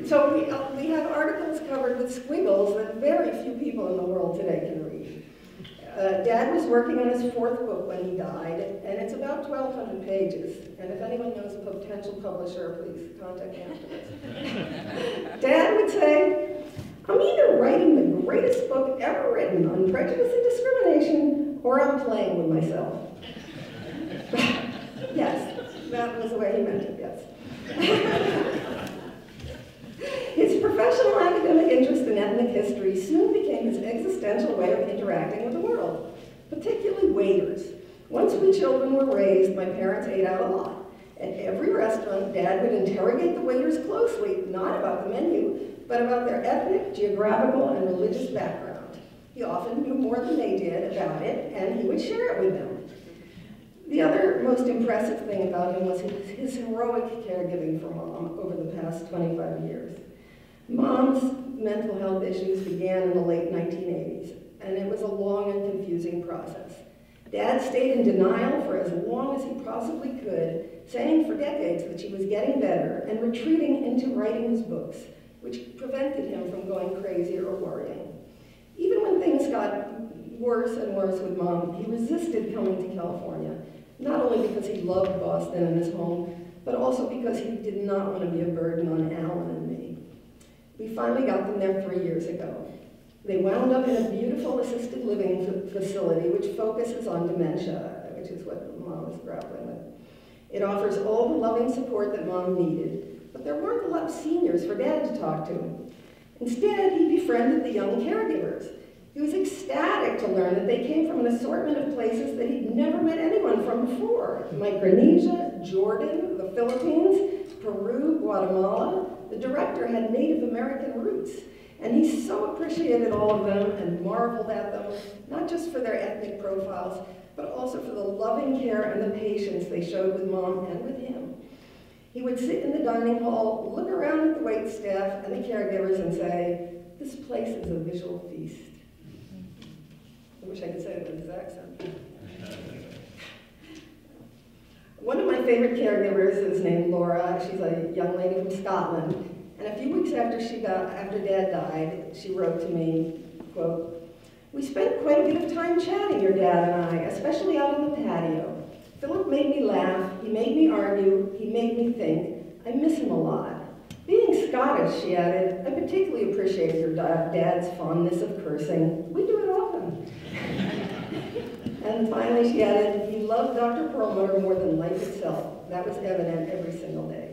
So we have articles covered with squiggles that very few people in the world today can read. Dad was working on his 4th book when he died, and it's about 1,200 pages. And if anyone knows a potential publisher, please contact me afterwards. Dad would say, I'm either writing the greatest book ever written on prejudice and discrimination, or I'm playing with myself. Yes, that was the way he meant it, yes. His professional academic interest in ethnic history soon became his existential way of interacting with the world, particularly waiters. Once we children were raised, my parents ate out a lot. At every restaurant, Dad would interrogate the waiters closely, not about the menu, but about their ethnic, geographical, and religious background. He often knew more than they did about it, and he would share it with them. The other most impressive thing about him was his heroic caregiving for Mom over the past 25 years. Mom's mental health issues began in the late 1980s, and it was a long and confusing process. Dad stayed in denial for as long as he possibly could, saying for decades that she was getting better and retreating into writing his books, which prevented him from going crazy or worrying. Even when things got worse and worse with Mom, he resisted coming to California, not only because he loved Boston and his home, but also because he did not want to be a burden on Alan and me. We finally got them there 3 years ago. They wound up in a beautiful assisted living facility which focuses on dementia, which is what Mom is grappling with. It offers all the loving support that Mom needed, but there weren't a lot of seniors for Dad to talk to. Instead, he befriended the young caregivers. He was ecstatic to learn that they came from an assortment of places that he'd never met anyone from before. Micronesia, Jordan, the Philippines, Peru, Guatemala. The director had Native American roots, and he so appreciated all of them and marveled at them, not just for their ethnic profiles, but also for the loving care and the patience they showed with Mom and with him. He would sit in the dining hall, look around at the wait staff and the caregivers and say, "This place is a visual feast." I wish I could say it with his accent. One of my favorite caregivers is named Laura. She's a young lady from Scotland. And a few weeks after Dad died, she wrote to me, quote, "We spent quite a bit of time chatting, your dad and I, especially out on the patio. Philip made me laugh, he made me argue, he made me think. I miss him a lot. Being Scottish," she added, "I particularly appreciate your dad's fondness of cursing. We do it often." And finally she added, "He loved Dr. Perlmutter more than life itself. That was evident every single day."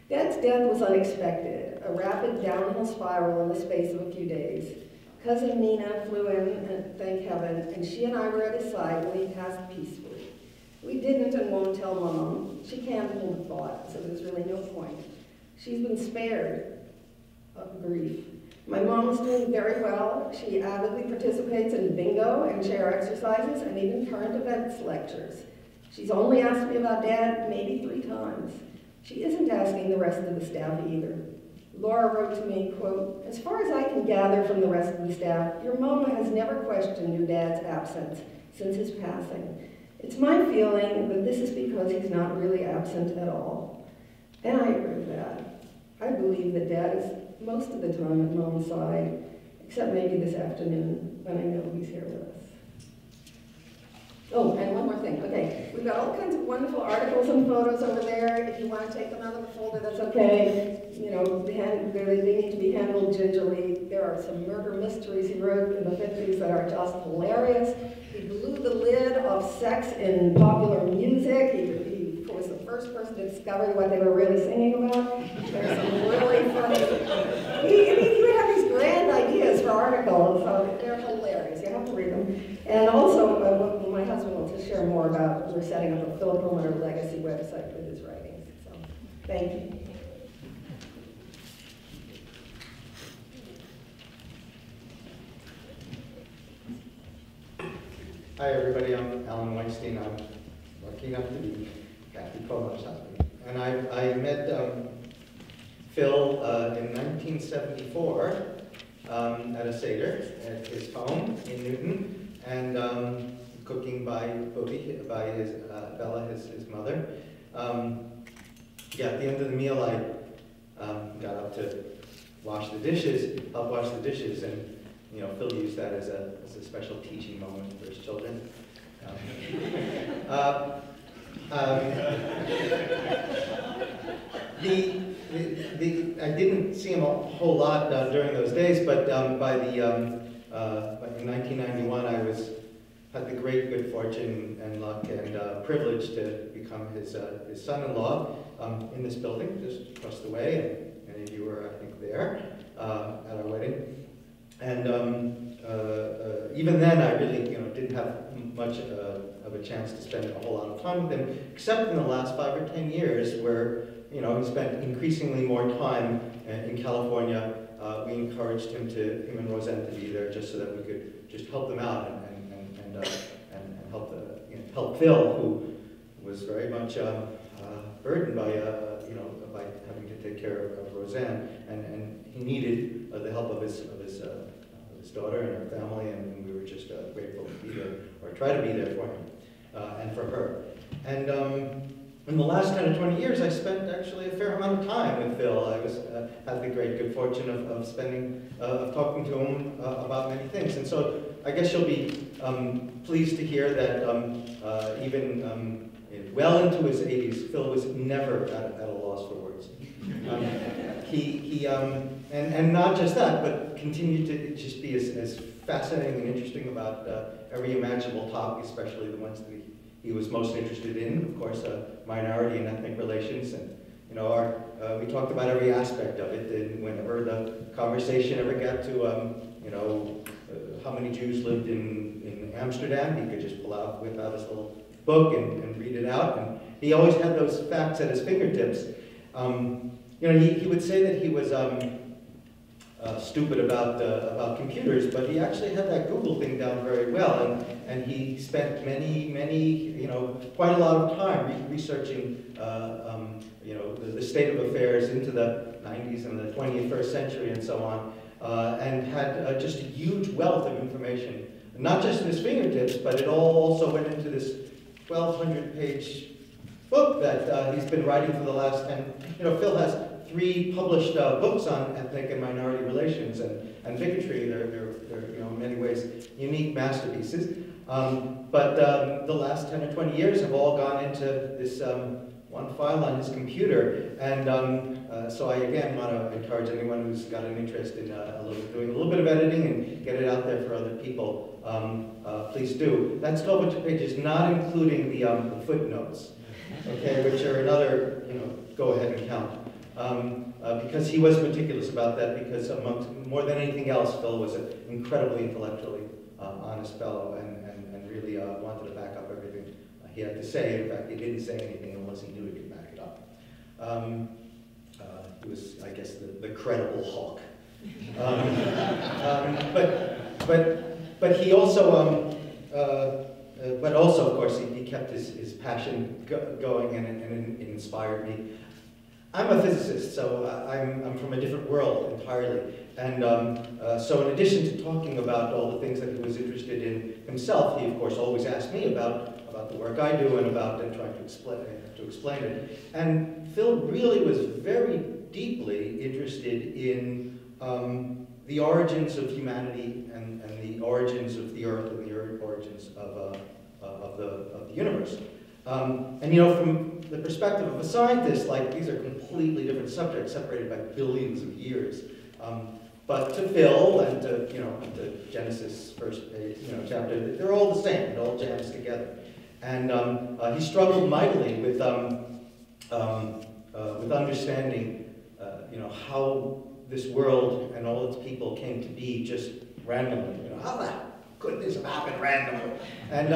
Dad's death was unexpected, a rapid downhill spiral in the space of a few days. Cousin Nina flew in, and thank heaven, and she and I were at his side when he passed peacefully. We didn't and won't tell Mom. She can't hold the thought, so there's really no point. She's been spared of grief. My mom is doing very well. She avidly participates in bingo and chair exercises and even current events lectures. She's only asked me about Dad maybe 3 times. She isn't asking the rest of the staff either. Laura wrote to me, quote, "As far as I can gather from the rest of the staff, your mama has never questioned your dad's absence since his passing. It's my feeling that this is because he's not really absent at all." And I agree with that. I believe that Dad is most of the time at Mom's side, except maybe this afternoon when I know he's here with us. Oh, and one more thing. Okay, we've got all kinds of wonderful articles and photos over there. If you want to take them out of the folder, that's okay. You know, they need to be handled gingerly. There are some murder mysteries he wrote in the 50s that are just hilarious. He blew the lid off sex in popular music. He was the first person to discover what they were really singing about. There's some really funny. He would have these grand ideas for articles, so they're hilarious. You have to read them. And also, my husband wants to share more about, we're setting up a Philip Perlmutter Legacy website with his writings. So, thank you. Hi everybody, I'm Alan Weinstein. I'm lucky enough to be back Kathy Perlmutter's husband. And I met Phil in 1974 at a Seder at his home in Newton, and cooking by Bella, his mother. At the end of the meal, I got up to help wash the dishes, and Phil used that as a special teaching moment for his children. I didn't see him a whole lot during those days, but in 1991, I had the great good fortune and luck and privilege to become his son-in-law in this building just across the way, and many of you were, I think, there at our wedding. And even then, I really didn't have much of a chance to spend a whole lot of time with him, except in the last 5 or 10 years, where he spent increasingly more time in California. We encouraged him and Roseanne to be there just so that we could just help them out and help Phil, who was very much burdened by by having to take care of Roseanne, and he needed the help of his daughter and her family, and we were just grateful to be there, or try to be there for him and for her. And in the last 10 or 20 years, I spent actually a fair amount of time with Phil. I had the great good fortune of talking to him about many things. And so I guess you'll be pleased to hear that even well into his 80s, Phil was never at a loss for words. And not just that, but continued to just be as fascinating and interesting about every imaginable topic, especially the ones that he was most interested in. Of course, minority and ethnic relations, and we talked about every aspect of it. And whenever the conversation ever got to how many Jews lived in Amsterdam, he could just whip out his little book and read it out. And he always had those facts at his fingertips. He would say that he was stupid about computers, but he actually had that Google thing down very well, and he spent quite a lot of time researching the state of affairs into the 90s and the 21st century and so on, and had just a huge wealth of information, not just at his fingertips, but it all also went into this 1,200-page book that he's been writing for the last 10. Phil has 3 published books on ethnic and minority relations and bigotry. They're in many ways unique masterpieces. But the last 10 or 20 years have all gone into this one file on his computer. And so I again want to encourage anyone who's got an interest in doing a little bit of editing and get it out there for other people. Please do. That's 1,200 pages, not including the footnotes, okay, which are another, go ahead and count. Because he was meticulous about that, because more than anything else, Phil was an incredibly intellectually honest fellow, and really wanted to back up everything he had to say. In fact, he didn't say anything unless he knew he could back it up. He was, I guess, the credible hawk. But he also, of course, he kept his passion going, and it inspired me. I'm a physicist, so I'm from a different world entirely. And so in addition to talking about all the things that he was interested in himself, he of course always asked me about the work I do and trying to explain it. And Phil really was very deeply interested in the origins of humanity and the origins of the Earth and the origins of the universe. And from the perspective of a scientist, these are completely different subjects, separated by billions of years. But to Phil and to Genesis first page, chapter, they're all the same. It all jams together. And he struggled mightily with understanding, how this world and all its people came to be just randomly. How that could this have happened randomly? And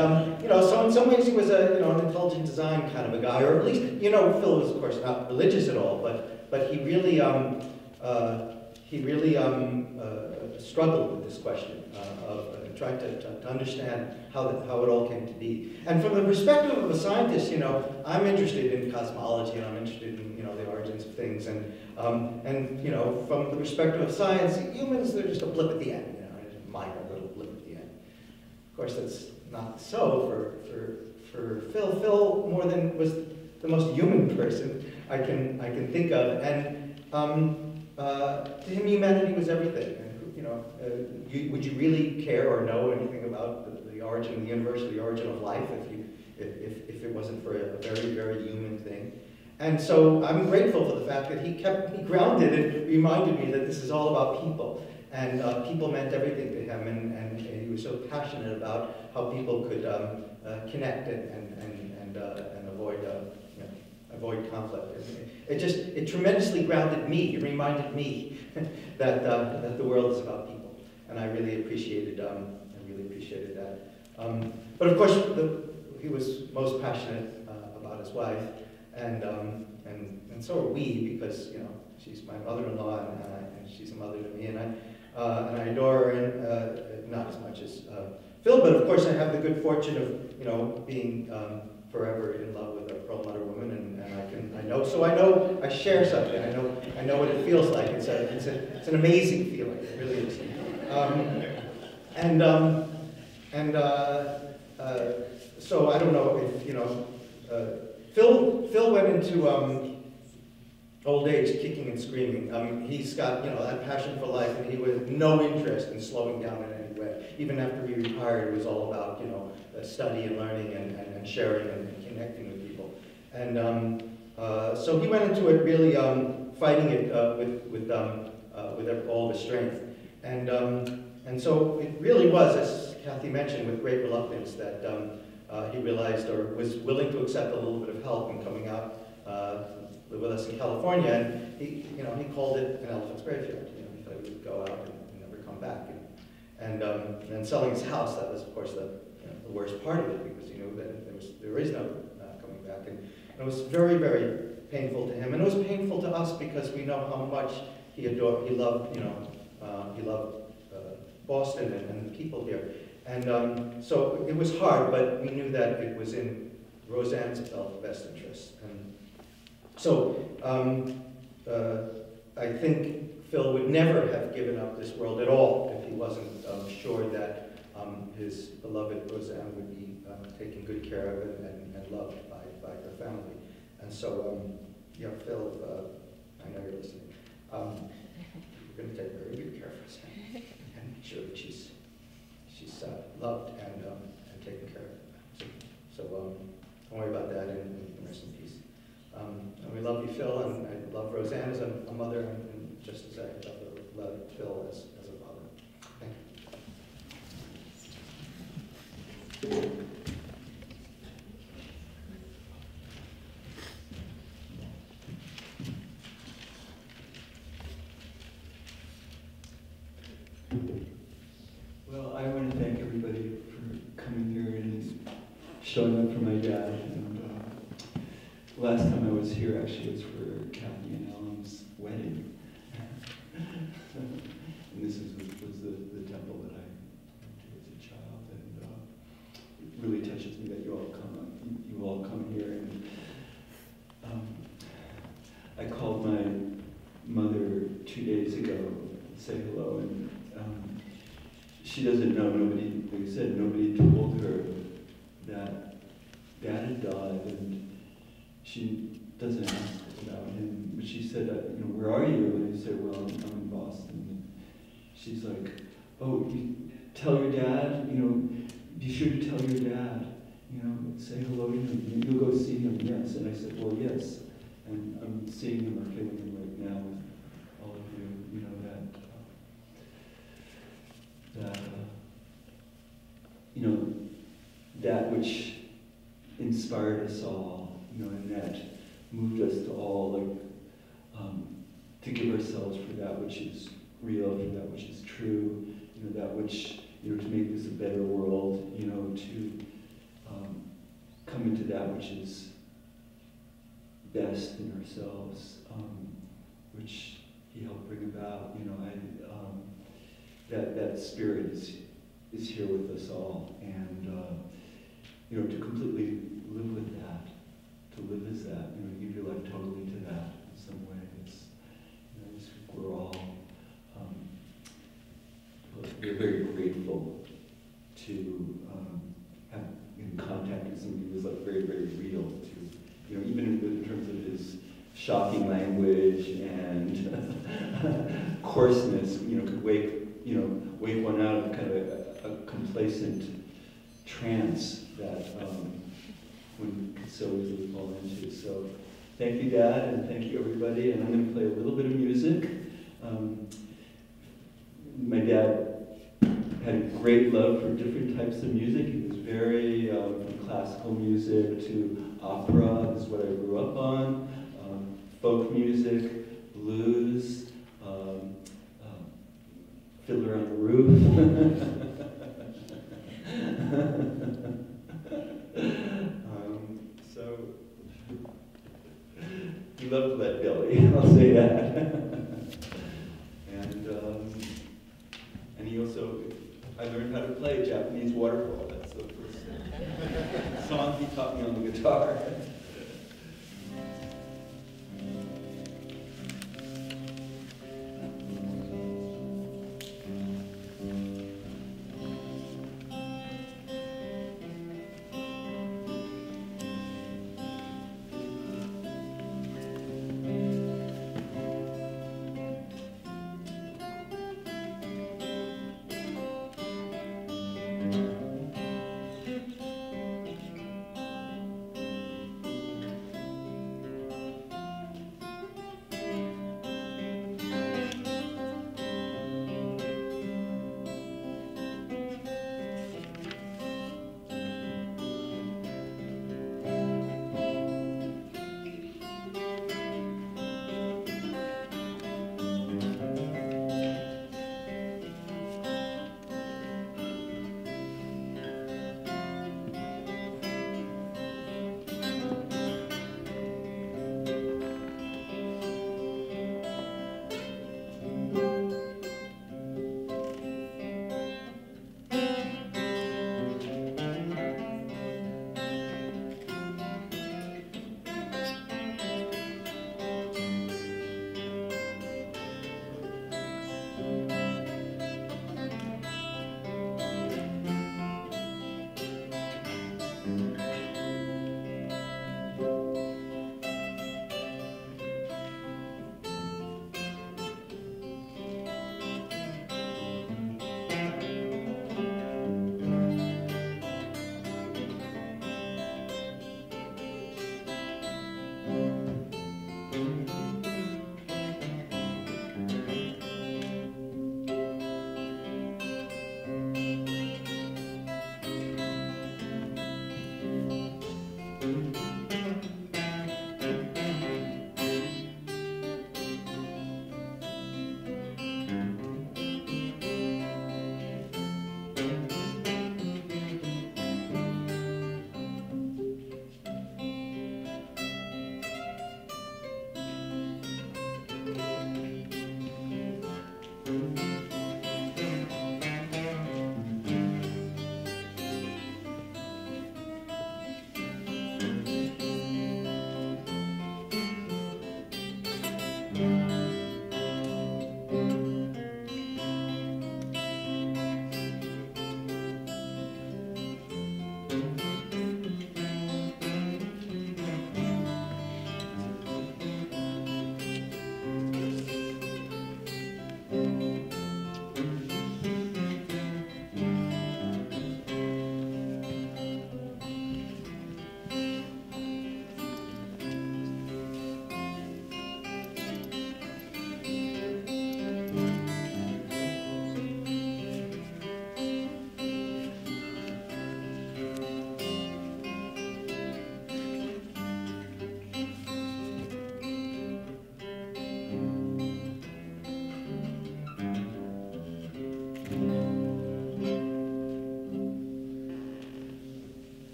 so in some ways he was an intelligent design kind of a guy, or at least Phil was of course not religious at all, but he really he really struggled with this question of trying to understand how it all came to be. And from the perspective of a scientist, I'm interested in cosmology, and I'm interested in the origins of things, and from the perspective of science, humans, they're just a blip at the end, a minor little blip at the end. Of course, that's not so for Phil. Phil more than was the most human person I can think of, and to him, humanity was everything. And, would you really care or know anything about the origin of the universe, or the origin of life, if it wasn't for a very, very human thing? And so I'm grateful for the fact that he kept me grounded and reminded me that this is all about people. And people meant everything to him, and he was so passionate about how people could connect and avoid conflict. It tremendously grounded me. It reminded me that the world is about people, and I really appreciated that. But of course, he was most passionate about his wife, and so are we, because she's my mother-in-law, and she's a mother to me, and I adore her, and not as much as Phil, but of course I have the good fortune of being forever in love with a Perlmutter woman, and I share something. I know what it feels like. It's an amazing feeling. It really is. So I don't know if Phil went into old age kicking and screaming. He's got that passion for life, and he was no interest in slowing down in any way. Even after he retired, it was all about study and learning and sharing and connecting with people. And so he went into it really fighting it with all of his strength. And so it really was, as Kathy mentioned, with great reluctance that he realized, or was willing to accept a little bit of help in coming out live with us in California. And he called it an elephant's graveyard. He thought he would go out and never come back. And selling his house, that was, of course, the worst part of it, because he knew that there is no coming back. And it was very, very painful to him, and it was painful to us because we know how much he loved Boston and the people here. And so it was hard, but we knew that it was in Roseanne's best interest. And so I think Phil would never have given up this world at all if he wasn't sure that his beloved Roseanne would be taken good care of and loved by her family. And so, Phil, I know you're listening. We're going to take very good care of Roseanne and make sure that she's loved and taken care of. So don't worry about that, and rest in peace. And we love you, Phil, and I love Roseanne as a mother, and just as I love Phil as a father. Thank you. Well, I want to thank everybody for coming here and showing up for my dad. And last time I was here actually was for Kathy and Ellen's wedding. And this was the temple that I went to as a child. And it really touches me that you all come here. And I called my mother 2 days ago to say hello, and she doesn't know. Nobody told her that Dad had died, and she doesn't ask about him. But she said, where are you? And I said, well, I'm in Boston. And she's like, oh, you tell your dad, be sure to tell your dad, say hello to him. You'll go see him, yes. And I said, well, yes. And I'm seeing him or feeling him right now with all of you, that which inspired us all, and that moved us to all, to give ourselves for that which is real, for that which is true, that which, to make this a better world, to come into that which is best in ourselves, which, he helped bring about. That spirit is here with us all, and to completely live with that, to live as that, give your life totally to that in some way. We're all we're very grateful to have in contact with somebody who was like very, very real. To even in terms of his shocking language and coarseness, could wake one out of kind of a complacent trance that one could so easily fall into. So thank you, Dad, and thank you, everybody. And I'm going to play a little bit of music. My dad had a great love for different types of music. He was very, from classical music to opera, is what I grew up on, folk music, blues, Fiddler on the Roof. So he loved Lead Belly, I'll say that. And he also, I learned how to play Japanese waterfall. That's the first song he taught me on the guitar.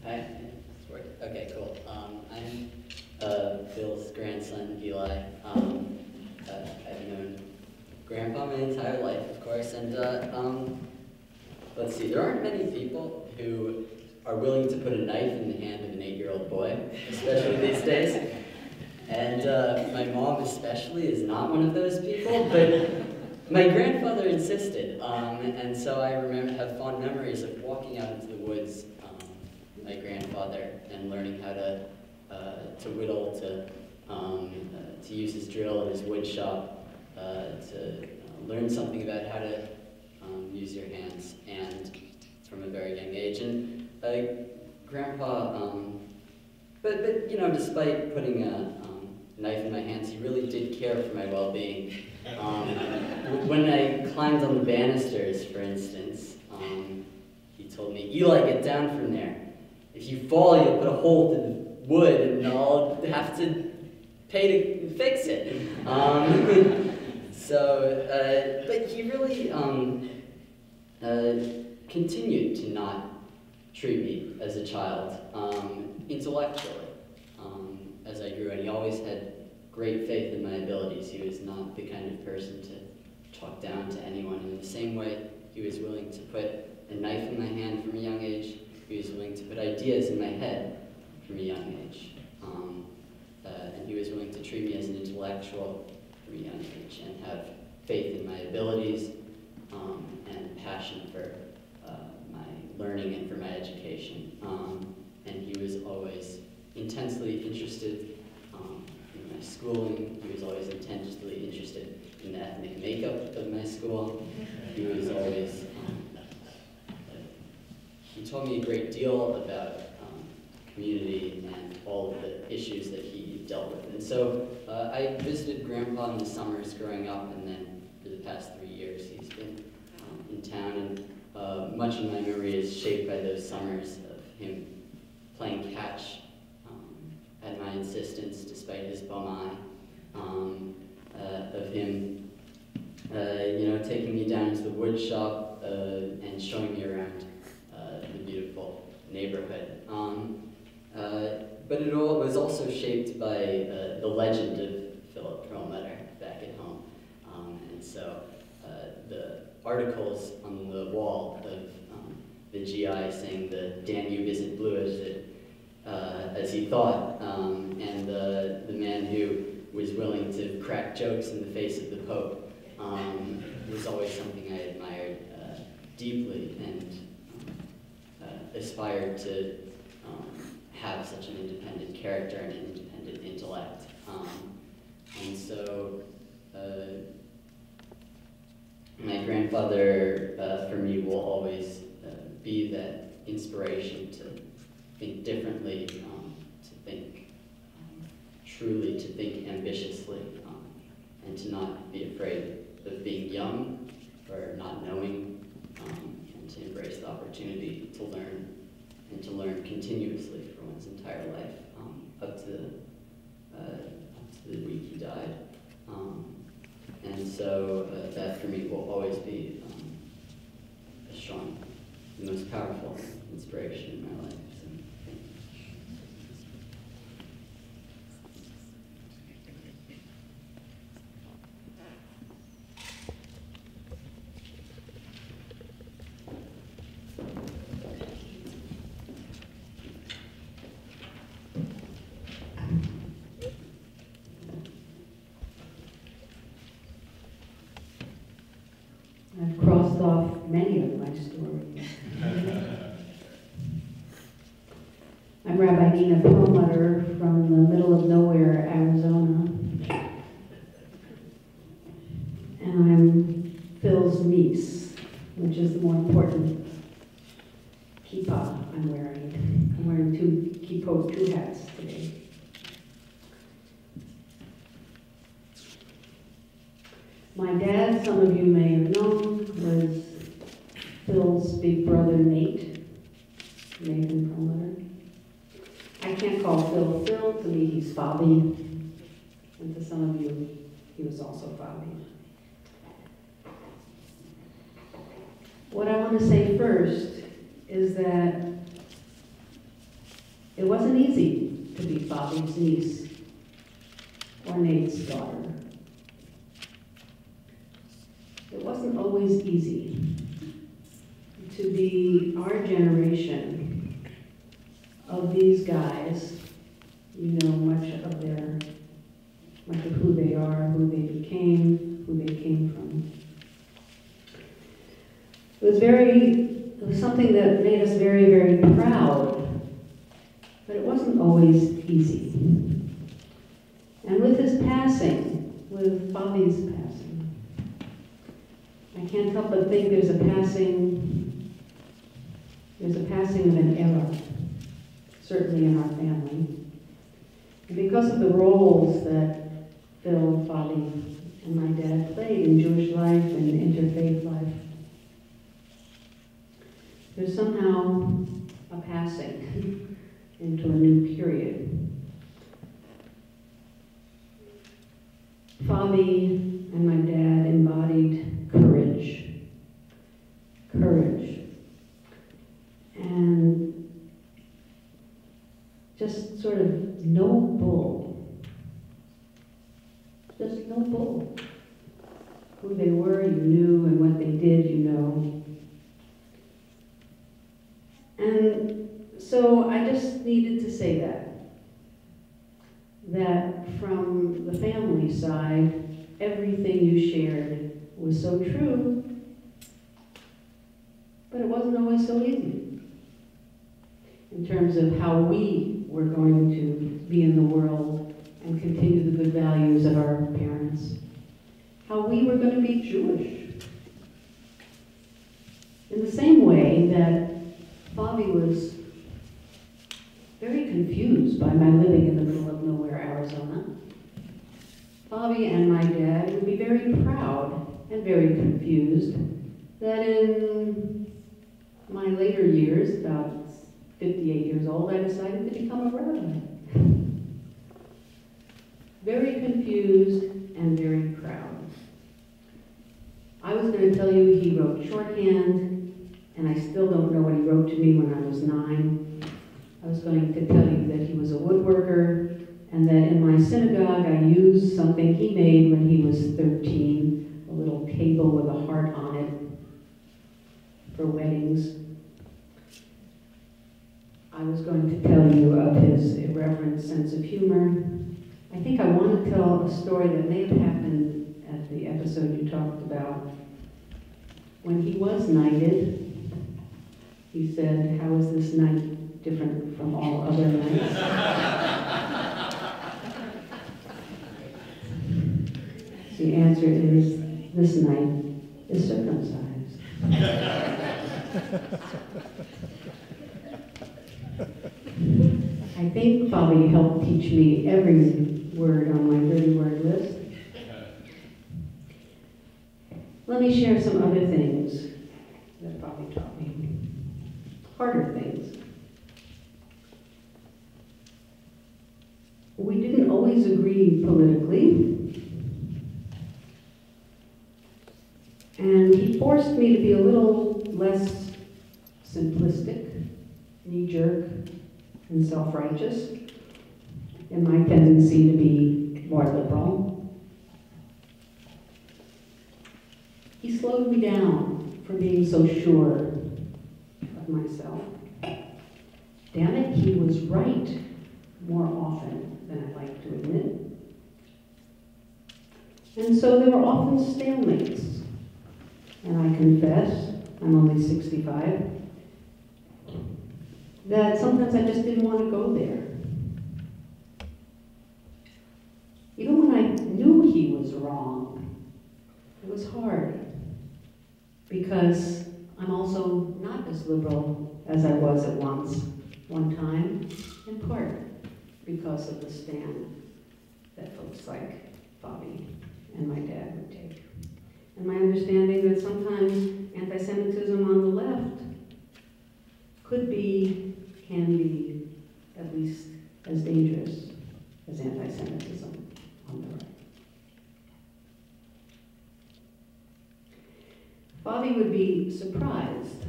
Hi. Okay, cool. I'm Phil's grandson, Eli. I've known Grandpa my entire life, of course, and let's see, there aren't many people who are willing to put a knife in the hand of an 8-year-old boy, especially these days. And my mom especially is not one of those people, but my grandfather insisted, and so I have fond memories of walking out into the woods with my grandfather and learning how to whittle, to use his drill in his wood shop, to learn something about how to use your hands, and from a very young age. And Grandpa, but you know, despite putting a knife in my hands, he really did care for my well-being. When I climbed on the banisters, for instance, he told me, "Eli, get down from there. If you fall, you'll put a hole through the wood, and I'll have to pay to fix it." But he really continued to not treat me as a child intellectually as I grew, and he always had great faith in my abilities. He was not the kind of person to talk down to anyone. And in the same way, he was willing to put a knife in my hand from a young age. He was willing to put ideas in my head from a young age. And he was willing to treat me as an intellectual from a young age and have faith in my abilities and passion for my learning and for my education. And he was always intensely interested in my schooling. He was always intensely interested in the ethnic makeup of my school. He was always, he taught me a great deal about community and all of the issues that he dealt with. And so I visited Grandpa in the summers growing up, and then for the past 3 years he's been in town, and much of my memory is shaped by those summers of him playing catch at my insistence, despite his bum eye, of him, taking me down to the wood shop and showing me around the beautiful neighborhood. But it all was also shaped by the legend of Philip Perlmutter back at home. And so the articles on the wall of the GI saying the Danube isn't blue as he thought, and the man who was willing to crack jokes in the face of the Pope was always something I admired deeply and aspired to have such an independent character and an independent intellect. And so my grandfather, for me, will always be that inspiration to think differently, to think truly, to think ambitiously, and to not be afraid of being young or not knowing, and to embrace the opportunity to learn, and to learn continuously for one's entire life, up to the week he died. And so that for me will always be a strong, the most powerful inspiration in my life. So, thank you. I've crossed off many of my stories. I'm Rabbi Nina Perlmutter from the middle of nowhere, Arizona. And I'm Phil's niece, which is the more important kippah I'm wearing. I'm wearing two hats today. My dad, some of you may have known, was Phil's big brother, Nathan Perlmutter. I can't call Phil Phil, to me he's Fabi, and to some of you, he was also Fabi. What I want to say first is that It wasn't easy to be Bobby's niece or Nate's daughter. It wasn't always easy to be our generation of these guys. You know much of who they are, who they became, who they came from. It was something that made us very, very proud, but it wasn't always easy. And with his passing, with Bobby's passing, I can't help but think there's a passing of an era, certainly in our family. And because of the roles that Phil, Bobby, and my dad played in Jewish life and interfaith life, there's somehow a passing into a new period. Bobby and my dad embodied courage, and just sort of no bull, just no bull. Who they were, you knew, and what they did, you know. And so I just needed to say that from the family side, everything you shared was so true, but it wasn't always so easy in terms of how we were going to be in the world and continue the good values of our parents, how we were going to be Jewish. In the same way that Bobby was very confused by my living in the middle of nowhere, Arizona, Bobby and my dad would be very proud and very confused that in my later years, about 58 years old, I decided to become a rabbi. Very confused and very proud. I was going to tell you he wrote shorthand, and I still don't know what he wrote to me when I was 9. I was going to tell you that he was a woodworker, and that in my synagogue I used something he made when he was 13, a little table with a heart on it for weddings. I was going to tell you of his irreverent sense of humor. I think I want to tell a story that may have happened at the episode you talked about. When he was knighted, he said, "How is this night different from all other nights?" The answer is, this night is circumcised. I think Bobby helped teach me every word on my dirty word list. Let me share some other things that Bobby taught me. Harder things. We didn't always agree politically, and he forced me to be a little less simplistic, knee-jerk, and self-righteous in my tendency to be more liberal. He slowed me down from being so sure of myself. Damn it, he was right more often than I like to admit. And so there were often stalemates. And I confess, I'm only 65, that sometimes I just didn't want to go there. Even when I knew he was wrong, it was hard, because I'm also not as liberal as I was at one time, in part because of the stand that folks like Bobby and my dad would take. And my understanding that sometimes anti-Semitism on the left can be at least as dangerous as anti-Semitism on the right. Bobby would be surprised,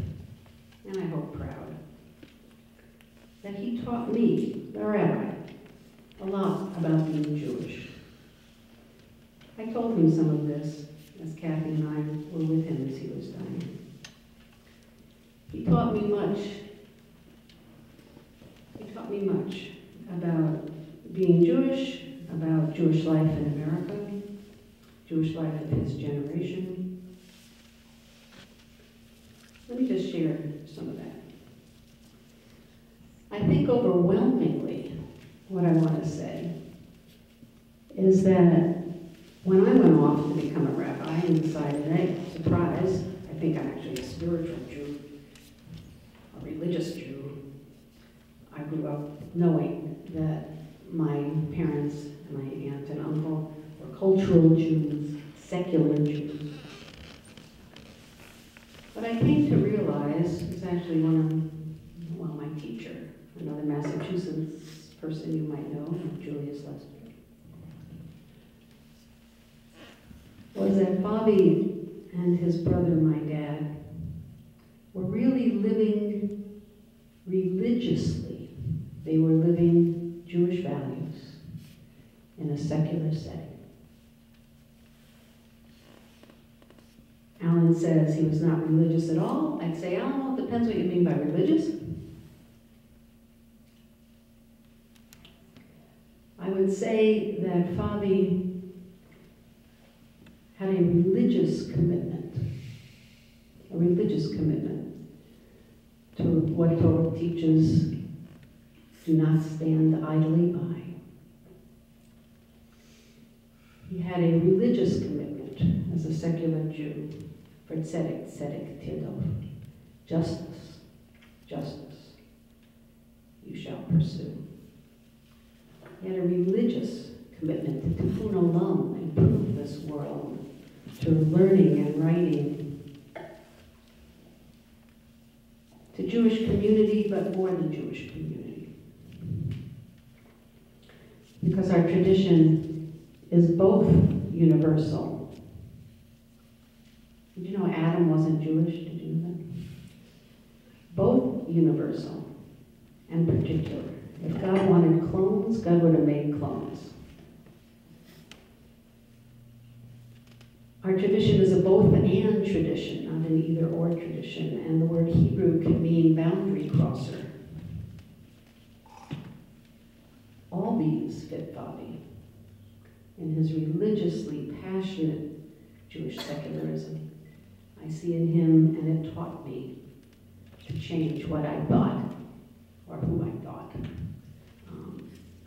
and I hope proud, that he taught me, the rabbi, a lot about being Jewish. I told him some of this as Kathy and I were with him as he was dying. He taught me much. He taught me much about being Jewish, about Jewish life in America, Jewish life of his generation. Let me just share some of that. I think overwhelmingly what I want to say is that when I went off to become a rabbi and decided, hey, surprise, I think I'm actually a spiritual Jew, a religious Jew. I grew up knowing that my parents, my aunt and uncle were cultural Jews, secular Jews. But I came to realize, it was actually my teacher, another Massachusetts person you might know, Julius Lester, was that Bobby and his brother, my dad, were really living religiously. They were living Jewish values in a secular setting. Alan says he was not religious at all. I'd say, Alan, it depends what you mean by religious. I would say that Fabi had a religious commitment to what Torah teaches, do not stand idly by. He had a religious commitment as a secular Jew for tzedek, tzedek, tirdof, justice, justice, you shall pursue. He had a religious commitment to tikkun olam, improve this world, to learning and writing, to Jewish community, but more than Jewish community. Because our tradition is both universal. Did you know Adam wasn't Jewish? Did you know that? Both universal and particular. If God wanted clones, God would have made clones. Our tradition is a both and tradition, not an either or tradition, and the word Hebrew can mean boundary crosser. All these fit Bobby in his religiously passionate Jewish secularism. I see in him, and it taught me to change what I thought, or who I thought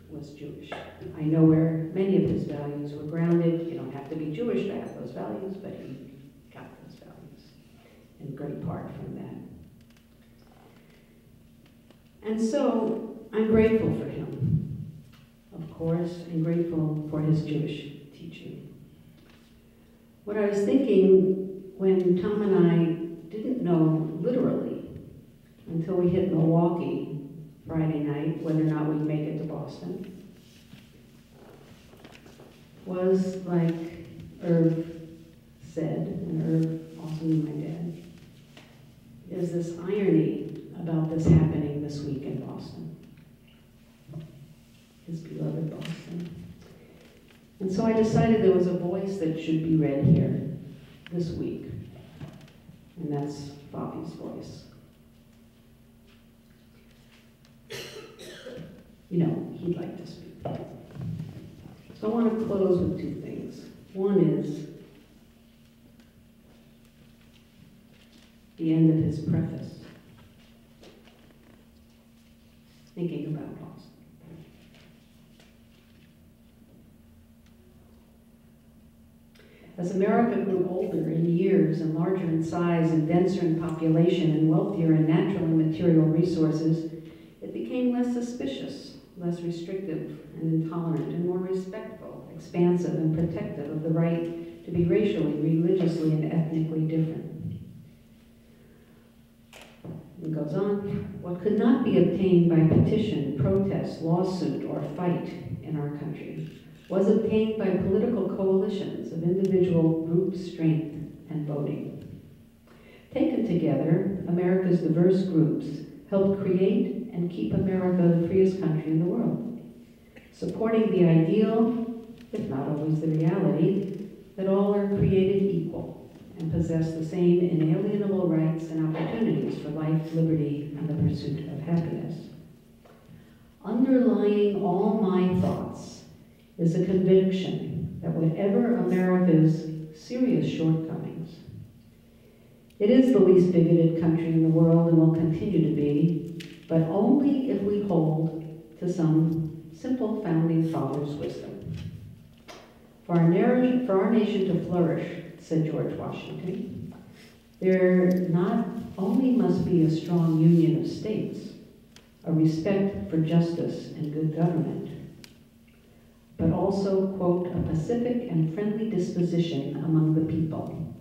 was Jewish. I know where many of his values were grounded. You don't have to be Jewish to have those values, but he got those values in great part from that. And so I'm grateful for him, of course, and grateful for his Jewish teaching. What I was thinking when Tom and I didn't know literally until we hit Milwaukee Friday night, whether or not we'd make it to Boston, was like Irv said, and Irv also knew my dad, is this irony about this happening this week in Boston, his beloved Boston. And so I decided there was a voice that should be read here this week, and that's Bobby's voice. You know, he'd like to speak. So I want to close with two things. One is the end of his preface, thinking about Boston. As America grew older in years and larger in size and denser in population and wealthier in natural and material resources, it became less suspicious, less restrictive and intolerant, and more respectful, expansive, and protective of the right to be racially, religiously, and ethnically different. It goes on, what could not be obtained by petition, protest, lawsuit, or fight in our country was obtained by political coalitions of individual group strength and voting. Taken together, America's diverse groups helped create and keep America the freest country in the world, supporting the ideal, if not always the reality, that all are created equal and possess the same inalienable rights and opportunities for life, liberty, and the pursuit of happiness. Underlying all my thoughts is a conviction that whatever America's serious shortcomings, it is the least bigoted country in the world and will continue to be, but only if we hold to some simple founding fathers' wisdom. For our nation to flourish, said George Washington, there not only must be a strong union of states, a respect for justice and good government, but also, quote, a pacific and friendly disposition among the people,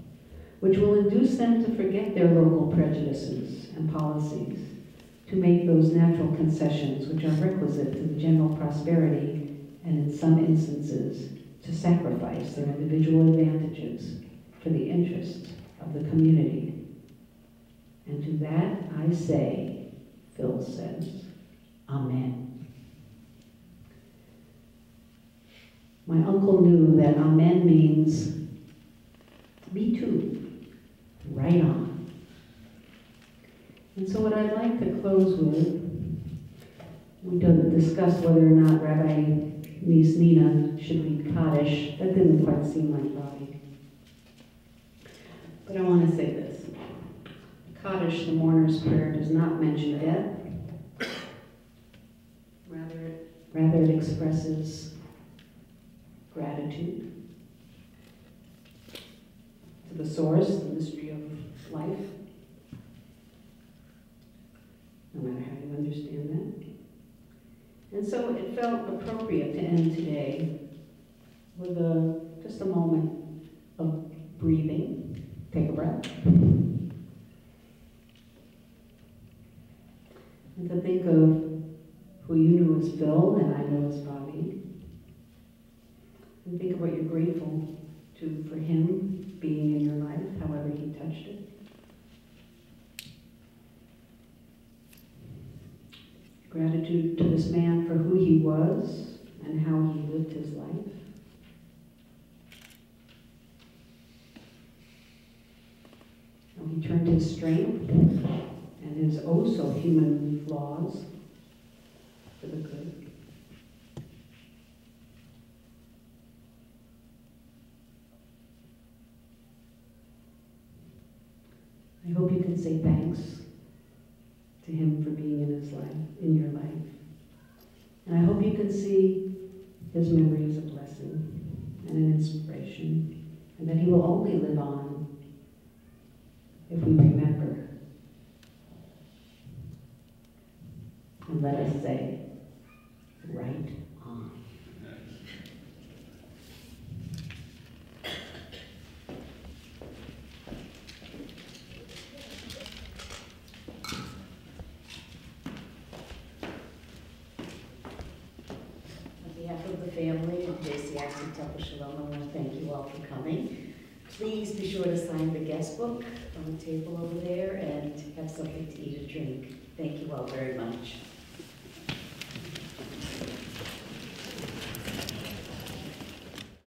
which will induce them to forget their local prejudices and policies, to make those natural concessions which are requisite to the general prosperity, and in some instances, to sacrifice their individual advantages for the interests of the community. And to that I say, Phil says, Amen. My uncle knew that Amen means, me too, right on. And so what I'd like to close with, we discussed whether or not Rabbi Niece Nina should read Kaddish. That didn't quite seem like Bobby. But I want to say this. Kaddish, the mourner's prayer, does not mention death. Rather it expresses gratitude to the source, the mystery of life, no matter how you understand that. And so it felt appropriate to end today with just a moment of breathing. Take a breath. And to think of who you knew as Phil and I know as Bobby. And think of what you're grateful to for him being in your life, however he touched it. Gratitude to this man for who he was and how he lived his life. How he turned his strength and his oh-so-human flaws for the good. I hope you can say thanks to him for being in his life, in your life. And I hope you can see his memory as a blessing and an inspiration, and that he will only live on if we remember. And let us say, right on. Family of J.C. Axton Temple Shalom, I want to thank you all for coming. Please be sure to sign the guest book on the table over there and have something to eat or drink. Thank you all very much.